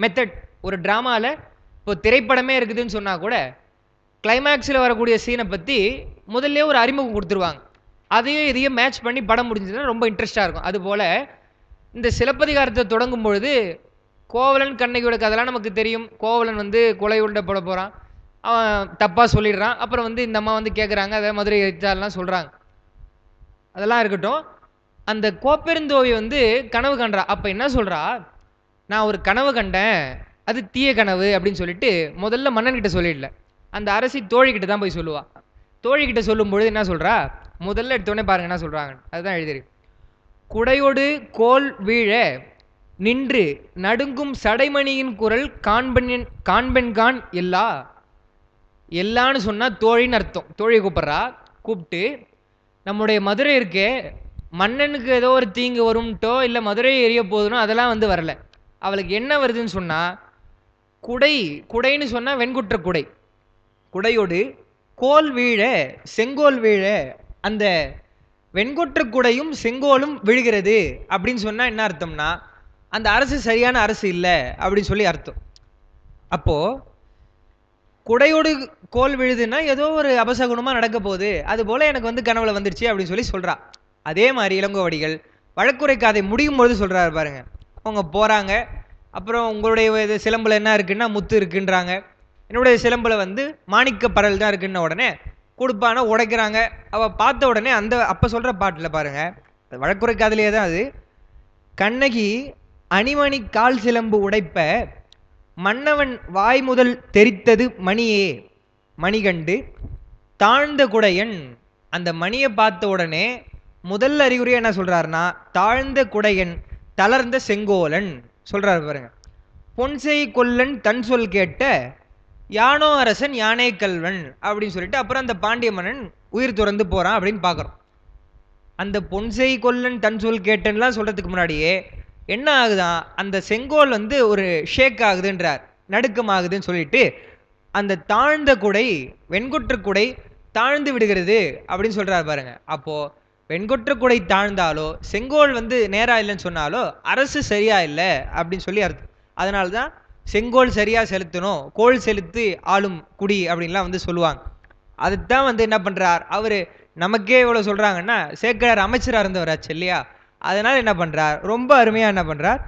மெத்தட். ஒரு ட்ராமாவில் இப்போ திரைப்படமே இருக்குதுன்னு சொன்னால் கூட கிளைமேக்ஸில் வரக்கூடிய சீனை பற்றி முதல்ல ஒரு அறிமுகம் கொடுத்துருவாங்க. அதையும் இதையும் மேட்ச் பண்ணி படம் முடிஞ்சதுன்னா ரொம்ப இன்ட்ரெஸ்டாக இருக்கும். அதுபோல் இந்த சிலப்பதிகாரத்தை தொடங்கும் பொழுது கோவலன் கண்ணகியோட கதைலாம் நமக்கு தெரியும். கோவலன் வந்து கொலை உருண்டை போட போகிறான், அவன் தப்பாக சொல்லிடுறான். அப்புறம் வந்து இந்த அம்மா வந்து கேட்குறாங்க, அதை மதுரை எரித்தாலாம் சொல்கிறாங்க. அதெல்லாம் இருக்கட்டும். அந்த கோப்பெருந்தோவி வந்து கனவு கண்டா. அப்போ என்ன சொல்கிறா, நான் ஒரு கனவு கண்டேன், அது தீய கனவு அப்படின்னு சொல்லிட்டு முதல்ல மன்னன்கிட்ட சொல்லிடல, அந்த அரசி தோழிக்கிட்ட தான் போய் சொல்லுவா. தோழிக்கிட்ட சொல்லும் பொழுது என்ன சொல்கிறா, முதல்ல எடுத்தோடனே பாருங்க என்ன சொல்கிறாங்க, அதுதான் எழுதியிருக்கு. குடையோடு கோல் வீழ நின்று நடுங்கும் சடைமணியின் குரல் காண்பெண்கான் எல்லா. எல்லான்னு சொன்னால் தோழின்னு அர்த்தம். தோழியை கூப்பிட்றா. கூப்பிட்டு நம்முடைய மதுரை இருக்கே, மன்னனுக்கு ஏதோ ஒரு தீங்கு வரும்ட்டோ இல்லை மதுரையை எரிய போதுனோ அதெல்லாம் வந்து வரல. அவளுக்கு என்ன வருதுன்னு சொன்னால், குடைன்னு சொன்னால் வெண்குற்ற குடை, குடையோடு கோல் வீழ செங்கோல் வீழ, அந்த வெண்குற்ற குடையும் செங்கோலும் விழுகிறது அப்படின்னு சொன்னால் என்ன அர்த்தம்னா, அந்த அரசு சரியான அரசு இல்லை அப்படின்னு சொல்லி அர்த்தம். அப்போ குடையோடு கோல் விழுதுன்னா ஏதோ ஒரு அபசகுணமாக நடக்க போகுது, அது போல எனக்கு வந்து கனவுல வந்துருச்சு அப்படின்னு சொல்லி சொல்றா. அதே மாதிரி இளங்கோவடிகள் வழக்குரை காதை முடியும் பொழுது சொல்றாரு பாருங்க. அவங்க போறாங்க, அப்புறம் உங்களுடைய சிலம்புல என்ன இருக்குன்னா முத்து இருக்குன்றாங்க, என்னுடைய சிலம்புல வந்து மாணிக்க பரல் தான் இருக்குன்ன உடனே கொடுப்பான உடைக்கிறாங்க. அவ பார்த்த உடனே அந்த அப்ப சொல்ற பாட்டுல பாருங்க, வழக்குரை காதலியே தான் அது. கண்ணகி அணிமணி கால் சிலம்பு உடைப்ப மன்னவன் வாய் முதல் தெரித்தது மணியே, மணிகண்டு தாழ்ந்த குடையன். அந்த மணியை பார்த்த உடனே முதல் அறிகுறியா என்ன சொல்றாருன்னா, தாழ்ந்த குடையன் தளர்ந்த செங்கோலன் சொல்றாரு பாருங்க. பொன்செய் கொல்லன் தன் சொல் கேட்ட யானோ அரசன் யானை கல்வன் அப்படின்னு சொல்லிட்டு அப்புறம் அந்த பாண்டிய மன்னன் உயிர் துறந்து போறான் அப்படின்னு பார்க்குறோம். அந்த பொன்செய் கொல்லன் தன் சொல் கேட்டன்லாம் சொல்றதுக்கு முன்னாடியே என்ன ஆகுதான், அந்த செங்கோல் வந்து ஒரு ஷேக் ஆகுதுன்றார், நடுக்கம் ஆகுதுன்னு சொல்லிட்டு அந்த தாழ்ந்த குடை வெண்குற்ற குடை தாழ்ந்து விடுகிறது அப்படின்னு சொல்றாரு பாருங்க. அப்போ வெண்குற்ற குடை தாழ்ந்தாலோ செங்கோல் வந்து நேரா இல்லைன்னு சொன்னாலோ அரசு சரியா இல்லை அப்படின்னு சொல்லி அர்த்தம். அதனால்தான் செங்கோல் சரியா செலுத்தணும், கோல் செலுத்து ஆளும் குடி அப்படின்லாம் வந்து சொல்லுவாங்க. அதுதான் வந்து என்ன பண்றார் அவரு, நமக்கே இவ்வளவு சொல்றாங்கன்னா சேக்கடார் அமைச்சரா இருந்தவராச்சு இல்லையா. அதனால என்ன பண்றார், ரொம்ப அருமையா என்ன பண்றார்,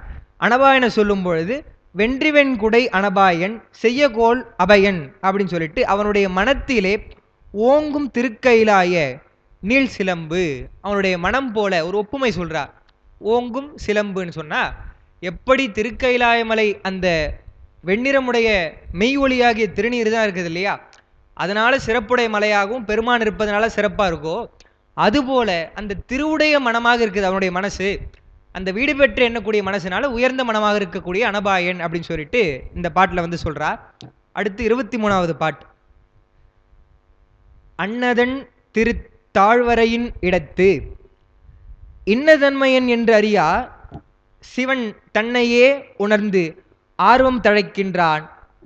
அனபாயனை சொல்லும் பொழுது வென்றிவெண் குடை அனபாயன் செய்யகோல் அபயன் அப்படின்னு சொல்லிட்டு அவனுடைய மனத்திலே ஓங்கும் திருக்கைலாய நீள் சிலம்பு, அவனுடைய மனம் போல ஒரு ஒப்புமை சொல்றார். ஓங்கும் சிலம்புன்னு சொன்னா எப்படி திருக்கைலாயமலை அந்த வெண்ணிறமுடைய மெய் ஒளியாகிய திருநீர் தான் இருக்குது இல்லையா, அதனால சிறப்புடைய மலையாகவும் பெருமான் இருப்பதனால சிறப்பா இருக்கோ, அதுபோல அந்த திருவுடைய மனமாக இருக்குது அவனுடைய மனசு, அந்த வீடு பெற்று எண்ணக்கூடிய மனசுனால உயர்ந்த மனமாக இருக்கக்கூடிய அனபாயன் அப்படின்னு சொல்லிட்டு இந்த பாட்டுல வந்து சொல்றார். அடுத்து 23வது பாட்டு. அன்னதன் திரு தாழ்வரையின் இடத்து இன்னதன்மையன் என்று அறியா சிவன் தன்னையே உணர்ந்து ஆர்வம் தழைக்கின்றான்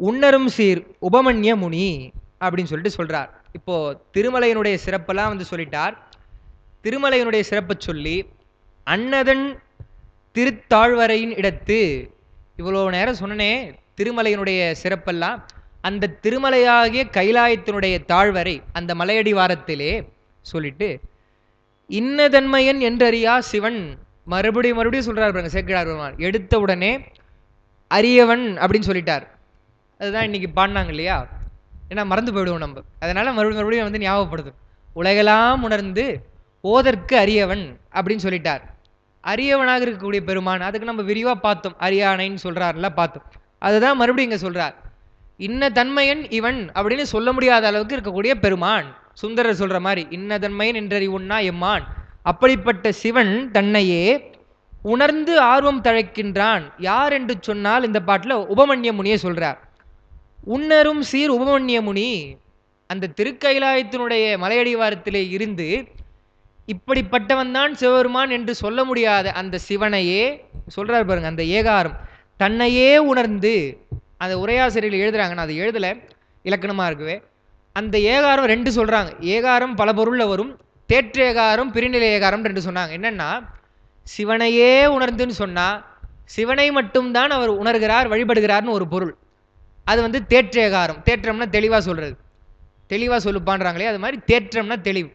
உன்னரும் சீர் உபமன்ய முனி அப்படின்னு சொல்லிட்டு சொல்றார். இப்போ திருமலையினுடைய சிறப்பெல்லாம் வந்து சொல்லிட்டார். திருமலையினுடைய சிறப்பை சொல்லி அன்னதன் திருத்தாழ்வரையின் இடத்து, இவ்வளோ நேரம் சொன்னனே திருமலையினுடைய சிறப்பெல்லாம், அந்த திருமலையாகிய கைலாயத்தினுடைய தாழ்வரை அந்த மலையடி வாரத்திலே சொல்லிட்டு இன்னதன்மையன் என்றறியா சிவன் மறுபடியும் சொல்றார் பாருங்க சேக்கிழார் பெருமான். எடுத்த உடனே அரியவன் அப்படின்னு சொல்லிட்டார். அதுதான் இன்னைக்கு பாடினாங்க இல்லையா, ஏன்னா மறந்து போயிடுவோம் நம்ம, அதனால மறுபடியும் வந்து ஞாபகப்படுத்தும். உலகெல்லாம் உணர்ந்து ஓதற்கு அரியவன் அப்படின்னு சொல்லிட்டார். அரியவனாக இருக்கக்கூடிய பெருமான், அதுக்கு நம்ம விரிவா பார்த்தோம், அரியானைன்னு சொல்றாருல பார்த்தோம். அதுதான் மறுபடியும் இங்க சொல்றார். இன்ன தன்மையன் இவன் அப்படின்னு சொல்ல முடியாத அளவுக்கு இருக்கக்கூடிய பெருமான். சுந்தரர் சொல்ற மாதிரி இன்ன தன்மையன் என்றறிவுன்னா எம்மான். அப்படிப்பட்ட சிவன் தன்னையே உணர்ந்து ஆர்வம் தழைக்கின்றான். யார் என்று சொன்னால் இந்த பாட்டுல உபமன்ய முனியை சொல்றார். உன்னரும் சீர் உபமன்ய முனி அந்த திருக்கைலாயத்தினுடைய மலையடிவாரத்திலே இருந்து இப்படிப்பட்டவன் தான் சிவபெருமான் என்று சொல்ல முடியாத அந்த சிவனையே சொல்றார் பாருங்க. அந்த ஏகாரம் தன்னையே உணர்ந்து, அந்த உரையாசிரியர்கள் எழுதுறாங்க, நான் அதை எழுதல, இலக்கணமா இருக்குவே. அந்த ஏகாரம் ரெண்டு சொல்றாங்க. ஏகாரம் பல பொருள்ல வரும், தேற்றேகாரம் பிரிநிலை ஏகாரம் ரெண்டு சொன்னாங்க. என்னன்னா சிவனையே உணர்ந்துன்னு சொன்னா சிவனை மட்டும்தான் அவர் உணர்கிறார் வழிபடுகிறார்னு ஒரு பொருள். அது வந்து தேற்றேகாரம். தேற்றம்னா தெளிவா சொல்றது, தெளிவா சொல்லுப்பான்றாங்களே, அது மாதிரி தேற்றம்னா தெளிவு.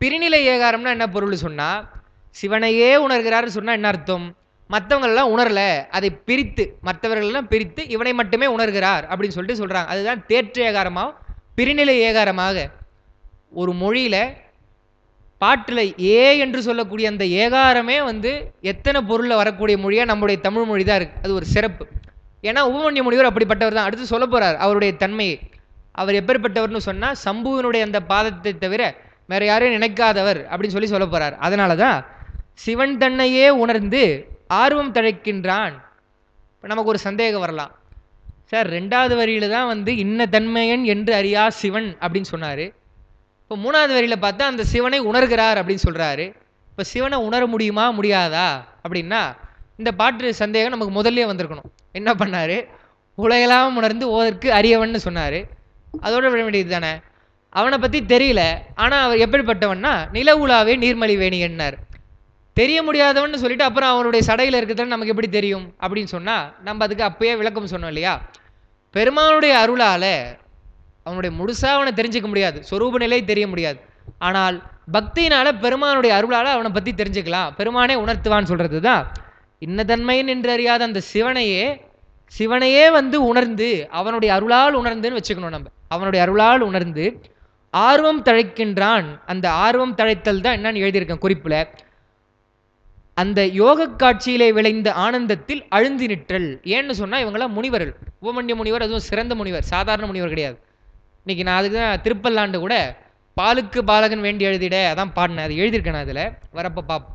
பிரிநிலை ஏகாரம்னா என்ன பொருள் சொன்னா சிவனையே உணர்கிறார் சொன்னா என்ன அர்த்தம், மற்றவங்களெல்லாம் உணரல, அதை பிரித்து மற்றவர்களெல்லாம் பிரித்து இவனை மட்டுமே உணர்கிறார் அப்படின்னு சொல்லிட்டு சொல்றாங்க. அதுதான் தேற்ற ஏகாரமாக பிரிநிலை ஏகாரமாக. ஒரு மொழியில பாட்டுல ஏ என்று சொல்லக்கூடிய அந்த ஏகாரமே வந்து எத்தனை பொருள்ல வரக்கூடிய மொழியா நம்முடைய தமிழ் மொழி தான் இருக்கு. அது ஒரு சிறப்பு. ஏன்னா உபமன்ய முனிவர் அப்படிப்பட்டவர் தான். அடுத்து சொல்ல போறார் அவருடைய தன்மையை. அவர் எப்பேற்பட்டவர்னு சொன்னா சம்புவினுடைய அந்த பாதத்தை தவிர வேற யாரையும் நினைக்காதவர் அப்படின்னு சொல்ல போறார். அதனாலதான் சிவன் தன்னையே உணர்ந்து ஆர்வம் தழைக்கின்றான். நமக்கு ஒரு சந்தேகம் வரலாம், சார் ரெண்டாவது வரியில தான் வந்து இன்ன தன்மையன் என்று அறியா சிவன் அப்படின்னு சொன்னாரு, இப்போ மூணாவது வரியில பார்த்தா அந்த சிவனை உணர்கிறார் அப்படின்னு சொல்றாரு. இப்போ சிவனை உணர முடியுமா முடியாதா அப்படின்னா இந்த பாட்டு சந்தேகம் நமக்கு முதல்ல வந்திருக்கணும். என்ன பண்ணாரு, உலகெல்லாம் உணர்ந்து ஓதற்கு அரியவன் சொன்னாரு, அதோட விட வேண்டியது தானே. அவனை பத்தி தெரியல, ஆனா அவர் எப்படிப்பட்டவன்னா நில உலாவே நீர்மலி வேணியன்னார். தெரிய முடியாதவன்னு சொல்லிட்டு அப்புறம் அவனுடைய சடையில் இருக்குதுன்னு நமக்கு எப்படி தெரியும் அப்படின்னு சொன்னா நம்ம அதுக்கு அப்பயே விளக்கம் சொன்னோம் இல்லையா. பெருமானுடைய அருளால அவனுடைய முழுசா அவனை தெரிஞ்சுக்க முடியாது, சொரூப நிலை தெரிய முடியாது. ஆனால் பக்தியினால பெருமானுடைய அருளால அவனை பத்தி தெரிஞ்சுக்கலாம், பெருமானே உணர்த்துவான்னு சொல்றது தான் இன்னதன்மையின் என்று அறியாத அந்த சிவனையே வந்து உணர்ந்து அவனுடைய அருளால் உணர்ந்துன்னு வச்சுக்கணும். நம்ம அவனுடைய அருளால் உணர்ந்து ஆர்வம் தழைக்கின்றான். அந்த ஆர்வம் தழைத்தல் தான் என்னன்னு எழுதியிருக்கேன் குறிப்புல. அந்த யோக காட்சியிலே விளைந்த ஆனந்தத்தில் அழுந்தி நிற்றல். ஏன்னு சொன்னா இவங்களாம் முனிவர்கள். உபமன்ய முனிவர் அதுவும் சிறந்த முனிவர், சாதாரண முனிவர் கிடையாது. இன்னைக்கு நான் அதுக்கு தான் திருப்பல்லாண்டு கூட பாலுக்கு பாலகன் வேண்டி எழுதிட அதான் பாடினேன், அது எழுதியிருக்கேன். அதில் வரப்ப பாப்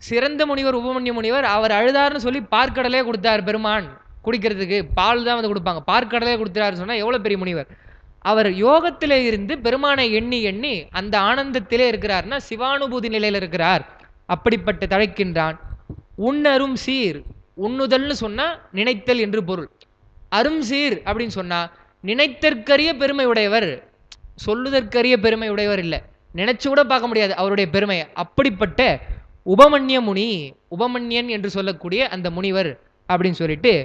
சிறந்த முனிவர் உபமன்ய முனிவர். அவர் அழுதாருன்னு சொல்லி பார்க்கடலே கொடுத்தார் பெருமான் குடிக்கிறதுக்கு, பால் தான் வந்து கொடுப்பாங்க, பார்க்கடலே கொடுத்தாருன்னு சொன்னா எவ்வளவு பெரிய முனிவர். அவர் யோகத்திலே இருந்து பெருமானை எண்ணி எண்ணி அந்த ஆனந்தத்திலே இருக்கிறார்னா சிவானுபூதி நிலையில் இருக்கிறார். அப்படிப்பட்ட தழைக்கின்றான். உன்னரும் சீர், உண்ணுதல்னு சொன்னா நினைத்தல் என்று பொருள். அரும் சீர் அப்படின்னு சொன்னா நினைத்தற்கரிய பெருமை உடையவர், சொல்லுதற்கரிய பெருமை உடையவர் இல்லை, நினைச்சு கூட பார்க்க முடியாது அவருடைய பெருமையை. அப்படிப்பட்ட உபமன்ய முனி, உபமன்யன் என்று சொல்லக்கூடிய அந்த முனிவர் அப்படின்னு சொல்லிட்டு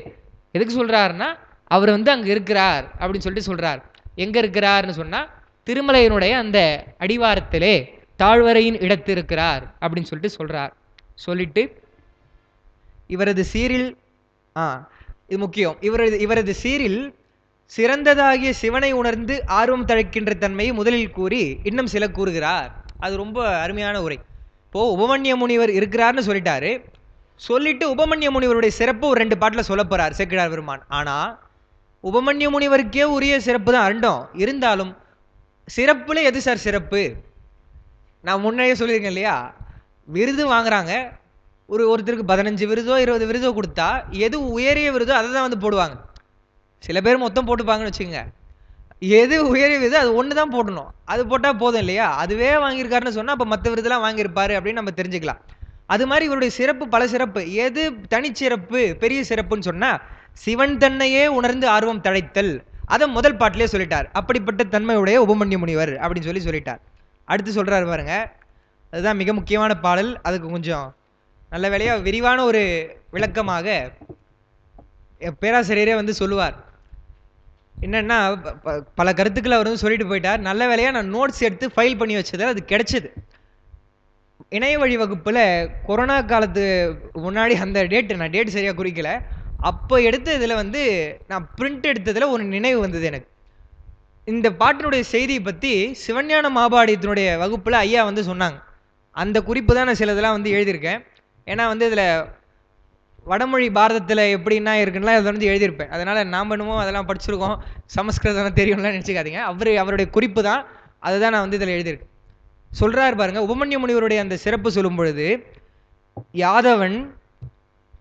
எதுக்கு சொல்றாருன்னா அவர் வந்து அங்க இருக்கிறார் அப்படின்னு சொல்லிட்டு சொல்றார். எங்க இருக்கிறார்னு சொன்னா திருமலையினுடைய அந்த அடிவாரத்திலே தாழ்வரையின் இடத்து இருக்கிறார் அப்படின்னு சொல்லிட்டு சொல்றார். சொல்லிட்டு இவரது சீரில் இது முக்கியம், இவரது சீரில் சிறந்ததாகிய சிவனை உணர்ந்து ஆர்வம் தழைக்கின்ற தன்மையை முதலில் கூறி இன்னும் சில கூறுகிறார். அது ரொம்ப அருமையான உரை. இப்போ உபமன்ய முனிவர் இருக்கிறார்னு சொல்லிட்டாரு, சொல்லிட்டு உபமன்ய முனிவருடைய சிறப்பு ஒரு 2 பாட்டில் சொல்ல போறார் சேக்கிழார் பெருமான். ஆனா உபமன்ய முனிவருக்கே உரிய சிறப்பு தான் ரெண்டும் இருந்தாலும் சிறப்புல எது சார் சிறப்பு? நான் முன்னாடியே சொல்லியிருக்கேன் இல்லையா, விருது வாங்குறாங்க, ஒருத்தருக்கு 15 விருதோ 20 விருதோ கொடுத்தா எது உயரிய விருதோ அதை தான் வந்து போடுவாங்க. சில பேர் மொத்தம் போட்டுப்பாங்கன்னு வச்சுக்கோங்க, எது உயரிய விருது அது ஒன்று தான் போடணும், அது போட்டால் போதும் இல்லையா. அதுவே வாங்கியிருக்காருன்னு சொன்னால் அப்போ மற்ற விருதெல்லாம் வாங்கியிருப்பாரு அப்படின்னு நம்ம தெரிஞ்சுக்கலாம். அது மாதிரி இவருடைய சிறப்பு பல சிறப்பு. எது தனிச்சிறப்பு பெரிய சிறப்புன்னு சொன்னா, சிவன் தன்னையே உணர்ந்து ஆர்வம் தழைத்தல். அதை முதல் பாட்டிலே சொல்லிட்டார். அப்படிப்பட்ட தன்மையுடைய உபமன்யு முனிவர் அப்படின்னு சொல்லிட்டார். அடுத்து சொல்றாரு பாருங்க, அதுதான் மிக முக்கியமான பாடல். அதுக்கு கொஞ்சம் நல்ல வேளையா விரிவான ஒரு விளக்கமாக பேராசிரியரே சொல்லுவார். என்னன்னா, பல கருத்துக்களை அவர் சொல்லிட்டு போயிட்டார். நல்ல வேளையா நான் நோட்ஸ் எடுத்து ஃபைல் பண்ணி வச்சதில் அது கிடைச்சது. இணைய வழி வகுப்புல கொரோனா காலத்து முன்னாடி அந்த நான் டேட் சரியா குறிக்கல. அப்போ எடுத்த இதில் நான் பிரிண்ட் எடுத்ததில் ஒரு நினைவு வந்தது எனக்கு. இந்த பாட்டினுடைய செய்தியை பற்றி சிவஞான மாபாடியத்தினுடைய வகுப்புல ஐயா சொன்னாங்க. அந்த குறிப்பு தான் நான் சிலதெல்லாம் எழுதியிருக்கேன். ஏன்னா இதில் வடமொழி பாரதத்தில் எப்படின்னா இருக்குன்னா அதை எழுதியிருப்பேன். அதனால் நாம் பண்ணுவோம் அதெல்லாம் படிச்சிருக்கோம், சமஸ்கிருதம் தெரியும்லாம் நினச்சிக்காதீங்க. அவருடைய குறிப்பு தான், அதுதான் நான் இதில் எழுதியிருக்கேன். சொல்றார் பாருங்க, உபமன்யு முனிவருடைய அந்த சிறப்பு சொல்லும் பொழுது, யாதவன்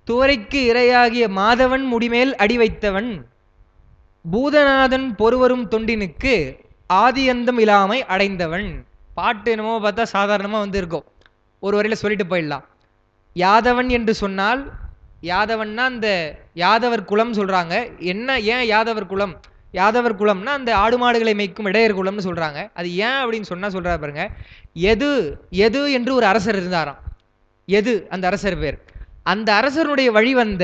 துவரைக்கு இரையாகிய மாதவன் முடிமேல் அடி வைத்தவன் பூதநாதன் பொறுவரும் தொண்டினுக்கு ஆதியந்தம் இல்லாமை அடைந்தவன். பாட்டு என்னமோ பார்த்தா சாதாரணமா இருக்கும், ஒரு வரையில சொல்லிட்டு போயிடலாம். யாதவன் என்று சொன்னால், யாதவன்னா அந்த யாதவர் குலம் சொல்றாங்க. என்ன ஏன் யாதவர் குலம்? யாதவர் குலம்னா அந்த ஆடு மாடுகளை மேய்க்கும் இடையர் குலம்னு சொல்றாங்க. அது ஏன் அப்படின்னு சொன்னா சொல்றாரு பாருங்க, எது எது என்று ஒரு அரசர் இருந்தாராம். எது அந்த அரசர் பேர். அந்த அரசருடைய வழி வந்த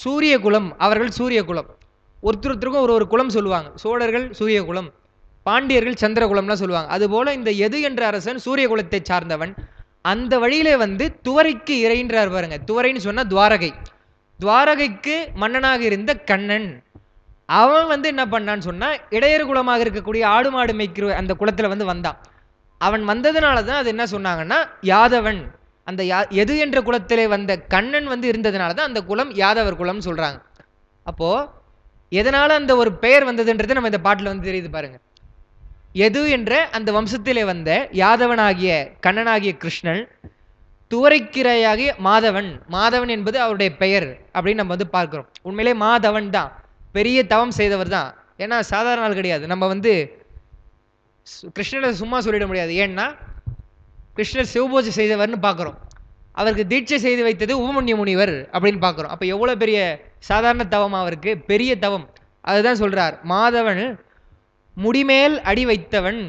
சூரிய குலம், அவர்கள் சூரிய குலம். ஒருத்தருக்கும் ஒரு குலம் சொல்லுவாங்க. சோழர்கள் சூரிய குலம், பாண்டியர்கள் சந்திர குலம்லாம் சொல்லுவாங்க. அதுபோல இந்த எது என்ற அரசன் சூரிய குலத்தை சார்ந்தவன். அந்த வழியிலே துவரைக்கு இறைன்றார் பாருங்க. துவரைன்னு சொன்னா துவாரகை. துவாரகைக்கு மன்னனாக இருந்த கண்ணன், அவன் என்ன பண்ணான்னு சொன்னா, இடையர் குலமாக இருக்கக்கூடிய ஆடு மாடு மேய்க்கிற அந்த குலத்துல வந்தான். அவன் வந்ததுனால தான் அது என்ன சொன்னாங்கன்னா யாதவன். அந்த எது என்ற குலத்திலே வந்த கண்ணன் இருந்ததுனால தான் அந்த குலம் யாதவர் குலம் சொல்றாங்க. அப்போ எதனால அந்த ஒரு பெயர் வந்ததுன்றது நம்ம இந்த பாட்டில் தெரியுது பாருங்க. எது என்ற அந்த வம்சத்திலே வந்த யாதவனாகிய கண்ணனாகிய கிருஷ்ணன் துவரைக்கிரையாகிய மாதவன். மாதவன் என்பது அவருடைய பெயர் அப்படின்னு நம்ம பார்க்கிறோம். உண்மையிலே மாதவன் தான் பெரிய தவம் செய்தவர் தான். ஏன்னா சாதாரண ஆள் கிடையாது. நம்ம கிருஷ்ணரை சும்மா சொல்லிட முடியாது. ஏன்னா கிருஷ்ணர் சிவபூஜை செய்தவர்னு பார்க்குறோம். அவருக்கு தீட்சை செய்து வைத்தது உபமன்யு முனிவர் அப்படின்னு பார்க்குறோம். அப்போ எவ்வளோ பெரிய சாதாரண தவம் அவருக்கு, பெரிய தவம். அதுதான் சொல்றார், மாதவன் முடிமேல் அடி வைத்தவன்.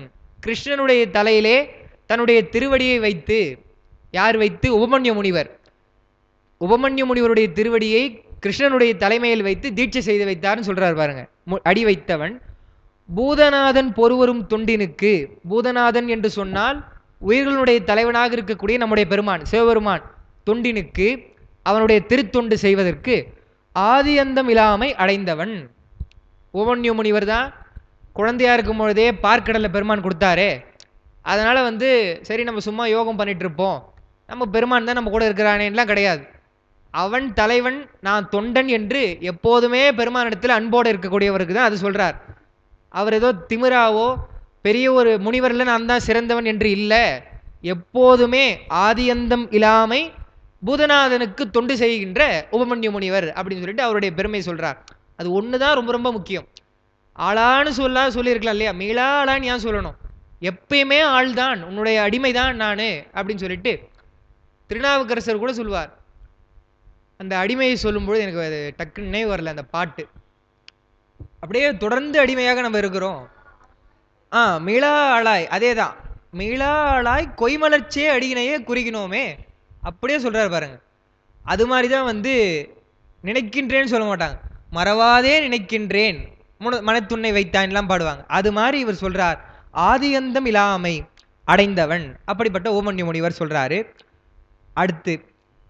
கிருஷ்ணனுடைய தலையிலே தன்னுடைய திருவடியை வைத்து, யார் வைத்து? உபமன்யு முனிவர். உபமன்யு முனிவருடைய திருவடியை கிருஷ்ணனுடைய தலைமையில் வைத்து தீட்சை செய்து வைத்தார்னு சொல்றார் பாருங்க. அடி வைத்தவன் பூதநாதன் பொறுவரும் தொண்டினுக்கு. பூதநாதன் என்று சொன்னால் உயிர்களுடைய தலைவனாக இருக்கக்கூடிய நம்முடைய பெருமான் சிவபெருமான். தொண்டினுக்கு அவனுடைய திருத்தொண்டு செய்வதற்கு ஆதியந்தம் இல்லாமை அடைந்தவன். உபமன்யு முனிவர் தான் குழந்தையா இருக்கும் பொழுதே பார்க்கடலை பெருமான் கொடுத்தாரே. அதனால சரி நம்ம சும்மா யோகம் பண்ணிட்டு இருப்போம், நம்ம பெருமான் தான் நம்ம கூட இருக்கிறானேலாம் கிடையாது. அவன் தலைவன், நான் தொண்டன் என்று எப்போதுமே பெருமானிடத்தில் அன்போடு இருக்கக்கூடியவருக்கு தான் அது சொல்றார். அவர் ஏதோ திமிராவோ பெரிய ஒரு முனிவர்ல நான் தான் சிறந்தவன் என்று இல்லை. எப்போதுமே ஆதியந்தம் இல்லாமை பூதநாதனுக்கு தொண்டு செய்கின்ற உபமன்யு முனிவர் அப்படின்னு சொல்லிட்டு அவருடைய பெருமை சொல்றார். அது ஒண்ணுதான் ரொம்ப ரொம்ப முக்கியம். ஆளான்னு சொல்லியிருக்கலாம் இல்லையா? மீளா ஆளான்னு ஏன் சொல்லணும்? எப்பயுமே ஆள் தான், உன்னுடைய அடிமை தான் நானு அப்படின்னு சொல்லிட்டு திருநாவுக்கரசர் கூட சொல்லுவார். அந்த அடிமையை சொல்லும்போது எனக்கு அது டக்குன்னு நினைவு வரல அந்த பாட்டு. அப்படியே தொடர்ந்து அடிமையாக நம்ம இருக்கிறோம். மீளா ஆளாய், அதேதான். மீளா ஆளாய் கொய்மலர்ச்சியே அடியினையே குறிக்கணுமே, அப்படியே சொல்றாரு பாருங்க. அது மாதிரிதான் நினைக்கின்றேன்னு சொல்ல மாட்டாங்க, மறவாதே நினைக்கின்றேன் மனத்துன்னை வைத்தான்லாம் பாடுவாங்க. அது மாதிரி இவர் சொல்றார், ஆதியந்தம் இல்லாமை அடைந்தவன். அப்படிப்பட்ட உபமன்யு முனிவர் சொல்றாரு. அடுத்து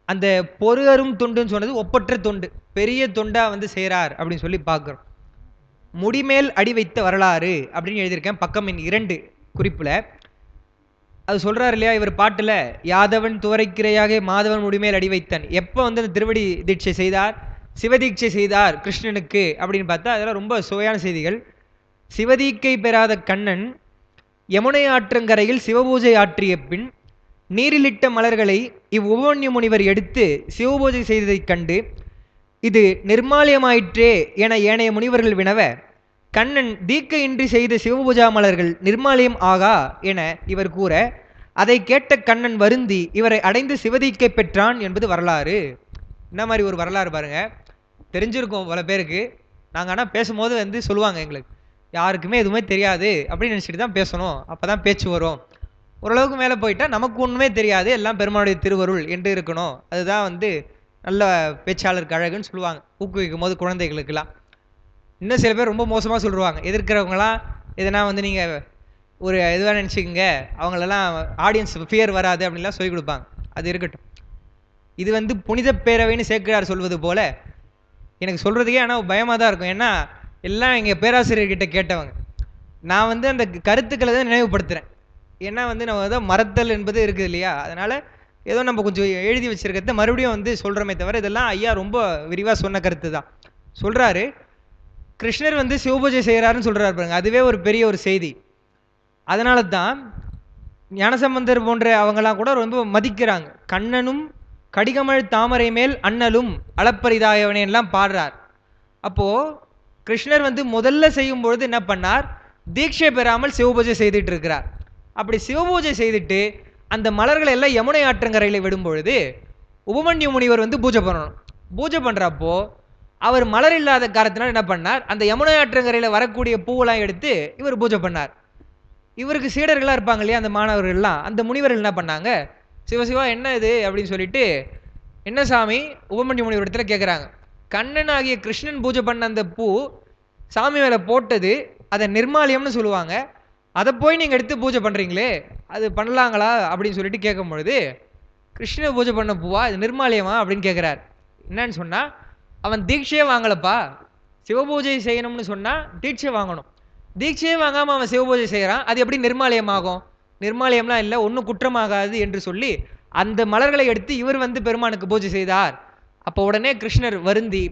அந்த பொறுகரும் தொண்டுன்னு சொன்னது ஒப்பற்ற தொண்டு, பெரிய தொண்டா செய்றார் அப்படின்னு சொல்லி பார்க்கிறோம். முடிமேல் அடி வைத்த வரலாறு அப்படின்னு எழுதியிருக்கேன், பக்கம் 2 குறிப்புல. அது சொல்றாரு இல்லையா இவர் பாட்டுல, யாதவன் துவரைக்கிரையாக மாதவன் முடிமேல் அடி வைத்தன். எப்போ அந்த திருவடி தீட்சை செய்தார்? சிவதீட்சை செய்தார் கிருஷ்ணனுக்கு அப்படின்னு பார்த்தா அதெல்லாம் ரொம்ப சுவையான செய்திகள். சிவதீக்கை பெறாத கண்ணன் யமுனை ஆற்றங்கரையில் சிவபூஜை ஆற்றிய பின் நீரிலிட்ட மலர்களை உபமன்யு முனிவர் எடுத்து சிவபூஜை செய்ததைக் கண்டு இது நிர்மாலியமாயிற்றே என ஏனைய முனிவர்கள் வினவ, கண்ணன் தீக்கையின்றி செய்த சிவபூஜா மலர்கள் நிர்மாலியம் ஆகா என இவர் கூற, அதை கேட்ட கண்ணன் வருந்தி இவரை அடைந்து சிவதீக்கை பெற்றான் என்பது வரலாறு. என்ன மாதிரி ஒரு வரலாறு பாருங்க. தெரிஞ்சிருக்கும் பல பேருக்கு. நாங்கள் ஆனால் பேசும்போது வந்து சொல்லுவாங்க, எங்களுக்கு யாருக்குமே எதுவுமே தெரியாது அப்படின்னு நினச்சிட்டு தான் பேசணும், அப்போ தான் பேச்சு வரும். ஓரளவுக்கு மேலே போயிட்டா நமக்கு ஒன்றுமே தெரியாது, எல்லாம் பெருமானுடைய திருவருள் என்று இருக்கணும், அதுதான் வந்து நல்ல பேச்சாளருக்கு அழகுன்னு சொல்லுவாங்க ஊக்குவிக்கும் போது குழந்தைகளுக்கெல்லாம். இன்னும் சில பேர் ரொம்ப மோசமாக சொல்லுவாங்க, எதிர்க்கிறவங்களாம் எதனா வந்து நீங்கள் ஒரு இதுவாக நினச்சிக்கங்க, அவங்களெல்லாம் ஆடியன்ஸ் ஃபியர் வராது அப்படின்லாம் சொல்லிக் கொடுப்பாங்க. அது இருக்கட்டும். இது வந்து புனித பேரவைன்னு சேக்கிழார் சொல்வது போல எனக்கு சொல்கிறதுக்கே ஆனால் பயமாக தான் இருக்கும். ஏன்னா எல்லாம் எங்கள் பேராசிரியர்கிட்ட கேட்டவங்க. நான் வந்து அந்த கருத்துக்களை தான் நினைவுபடுத்துகிறேன். ஏன்னா வந்து நம்ம தான் மறத்தல் என்பது இருக்குது இல்லையா, அதனால் ஏதோ நம்ம கொஞ்சம் எழுதி வச்சிருக்கிறத மறுபடியும் வந்து சொல்கிறோமே தவிர, இதெல்லாம் ஐயா ரொம்ப விரிவாக சொன்ன கருத்து தான் சொல்கிறாரு. கிருஷ்ணர் வந்து சிவபூஜை செய்கிறாருன்னு சொல்கிறாரு பாருங்க, அதுவே ஒரு பெரிய ஒரு செய்தி. அதனால தான் ஞானசம்பந்தர் போன்ற அவங்களாம் கூட ரொம்ப மதிக்கிறாங்க. கண்ணனும் கடிகமழ் தாமரை மேல் அண்ணலும் அளப்பரிதாயவனே எல்லாம் பாடுறார். அப்போ கிருஷ்ணர் வந்து முதல்ல செய்யும் பொழுது என்ன பண்ணார், தீட்சை பெறாமல் சிவபூஜை செய்துட்டு இருக்கிறார். அப்படி சிவபூஜை செய்துட்டு அந்த மலர்களை எல்லாம் யமுனை ஆற்றங்கரையில் விடும் பொழுது உபமன்யு முனிவர் வந்து பூஜை பண்ணணும். பூஜை பண்றப்போ அவர் மலர் இல்லாத காரணத்தினால் என்ன பண்ணார், அந்த யமுனை ஆற்றங்கரையில் வரக்கூடிய பூவெல்லாம் எடுத்து இவர் பூஜை பண்ணார். இவருக்கு சீடர்களாக இருப்பாங்க இல்லையா அந்த மாணவர்கள்லாம், அந்த முனிவர்கள் என்ன பண்ணாங்க, சிவசிவா என்ன இது அப்படின்னு சொல்லிட்டு, என்ன சாமி உபமன்யு முனிவர் இடத்துல கேட்குறாங்க. கண்ணன் ஆகிய கிருஷ்ணன் பூஜை பண்ண அந்த பூ சாமி மேலே போட்டது, அதை நிர்மாலியம்னு சொல்லுவாங்க, அதை போய் நீங்கள் எடுத்து பூஜை பண்ணுறீங்களே, அது பண்ணலாங்களா அப்படின்னு சொல்லிட்டு கேட்கும் பொழுது, கிருஷ்ண பூஜை பண்ண பூவா இது நிர்மாலியமா அப்படின்னு கேட்குறாரு. என்னன்னு சொன்னால், அவன் தீட்சையே வாங்கலப்பா, சிவபூஜை செய்யணும்னு சொன்னால் தீட்சை வாங்கணும், தீட்சையே வாங்காமல் அவன் சிவபூஜை செய்கிறான், அது எப்படி நிர்மாலயமாகும், நிர்மாலயம்லாம் இல்லை, ஒன்றும் குற்றமாகாது என்று சொல்லி அந்த மலர்களை எடுத்து இவர் வந்து பெருமானுக்கு பூஜை செய்தார். அப்போ உடனே கிருஷ்ணர் வருந்தி,